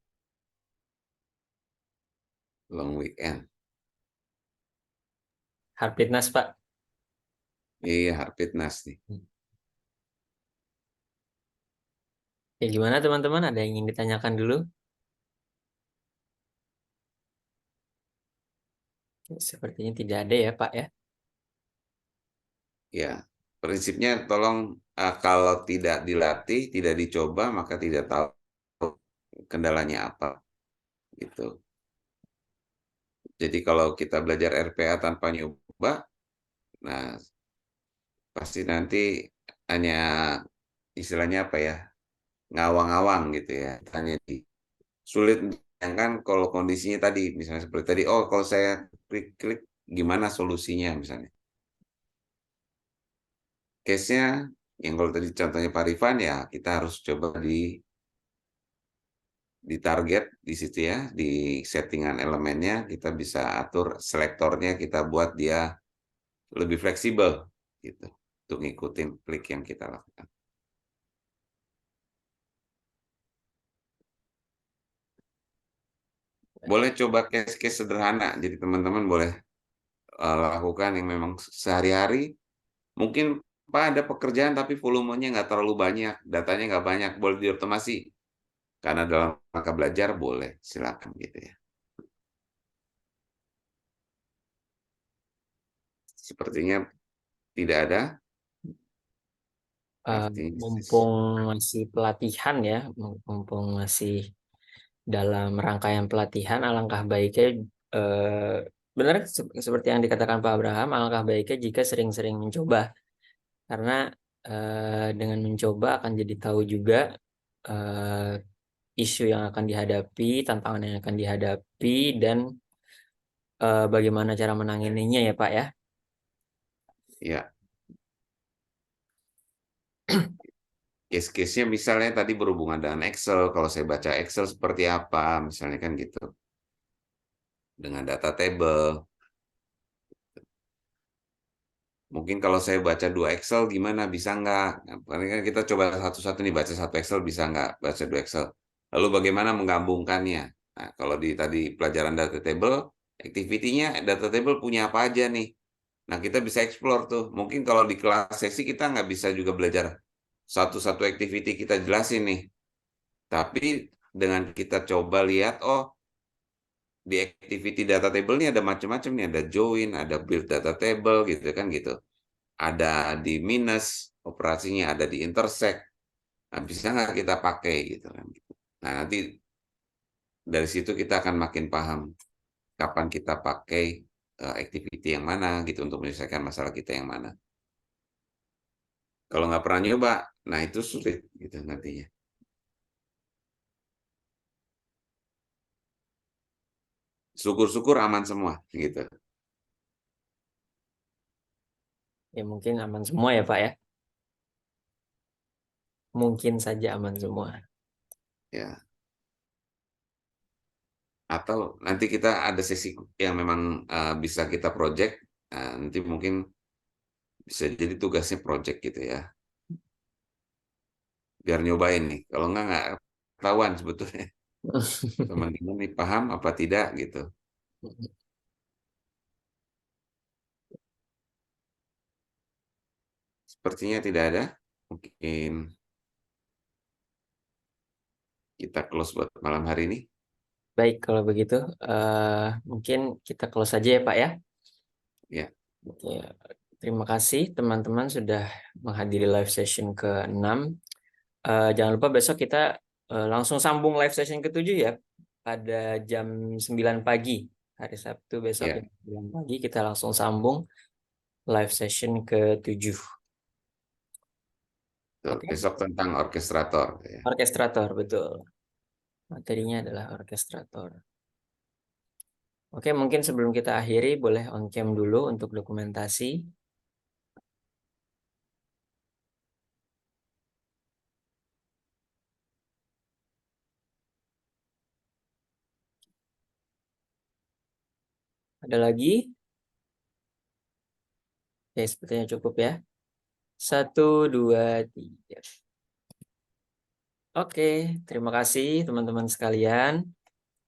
Long weekend.
Harpitnas, Pak.
Iya, Harpitnas nih.
Ya, gimana teman-teman? Ada yang ingin ditanyakan dulu? Sepertinya tidak ada ya, Pak ya.
Ya, prinsipnya tolong kalau tidak dilatih, tidak dicoba, maka tidak tahu kendalanya apa. Gitu. Jadi kalau kita belajar RPA tanpa nyoba, nah pasti nanti hanya istilahnya apa ya, ngawang-ngawang gitu ya. Hanya sulit kan kalau kondisinya tadi, misalnya seperti tadi, oh kalau saya klik-klik gimana solusinya misalnya. Case-nya yang kalau tadi contohnya Pak Rifan ya kita harus coba di target di situ ya, di settingan elemennya kita bisa atur selektornya, kita buat dia lebih fleksibel gitu untuk ngikutin klik yang kita lakukan. Boleh coba case-case sederhana, jadi teman-teman boleh lakukan yang memang sehari-hari. Mungkin Pak ada pekerjaan tapi volumenya nggak terlalu banyak, datanya nggak banyak, boleh diotomasi. Karena dalam rangka belajar boleh, silakan gitu ya. Sepertinya tidak ada. Artinya
Mumpung masih pelatihan ya, mumpung masih dalam rangkaian pelatihan, alangkah baiknya benar seperti yang dikatakan Pak Abraham, alangkah baiknya jika sering-sering mencoba, karena dengan mencoba akan jadi tahu juga eh, isu yang akan dihadapi, tantangan yang akan dihadapi, dan bagaimana cara menangininya ya Pak ya.
ya, case-case-nya misalnya tadi berhubungan dengan Excel, kalau saya baca Excel seperti apa, misalnya kan gitu. Dengan data table. Mungkin kalau saya baca 2 Excel gimana, bisa nggak? Nah, paling kan kita coba satu-satu nih, baca 1 Excel bisa nggak, baca 2 Excel. Lalu bagaimana menggabungkannya? Nah, kalau di tadi pelajaran data table, activity-nya data table punya apa aja nih? Nah, kita bisa explore tuh. Mungkin kalau di kelas sesi kita nggak bisa juga belajar satu-satu activity kita jelasin nih. Tapi dengan kita coba lihat, oh di activity data table ini ada macam-macam nih, ada join, ada build data table gitu kan gitu. Ada di minus operasinya, ada di intersect. Nah, bisa nggak kita pakai gitu kan. Nah, nanti dari situ kita akan makin paham kapan kita pakai activity yang mana gitu untuk menyelesaikan masalah kita yang mana. Kalau nggak pernah nyoba, nah itu sulit gitu nantinya. Syukur-syukur aman semua gitu.
Ya mungkin aman semua ya Pak ya. Mungkin saja aman semua.
Ya. Atau nanti kita ada sesi yang memang bisa kita project, nanti mungkin bisa jadi tugasnya project gitu ya. biar nyobain nih. Kalau nggak ketahuan sebetulnya. Teman-teman nih paham apa tidak gitu. Sepertinya tidak ada. Mungkin kita close buat malam hari ini.
Baik, kalau begitu mungkin kita close saja ya Pak ya.
Ya,
Oke, terima kasih teman-teman sudah menghadiri live session ke-6. Jangan lupa besok kita langsung sambung live session ke-7 ya. Pada jam 9 pagi. Hari Sabtu besok
ya.
jam 9 pagi kita langsung sambung live session ke-7. Oke,
Besok tentang orkestrator. Ya.
orkestrator, betul. Materinya adalah orkestrator. Oke, mungkin sebelum kita akhiri, boleh on cam dulu untuk dokumentasi. Ada lagi? Oke, sepertinya cukup ya. 1, 2, 3. Oke, terima kasih teman-teman sekalian.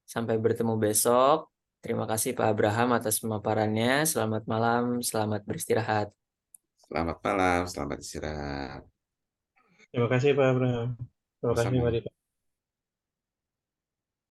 Sampai bertemu besok. Terima kasih Pak Abraham atas pemaparannya. Selamat malam, selamat beristirahat.
Selamat malam, selamat istirahat.
Terima kasih Pak Abraham. Terima kasih
Sama-sama.
Mbak Dita.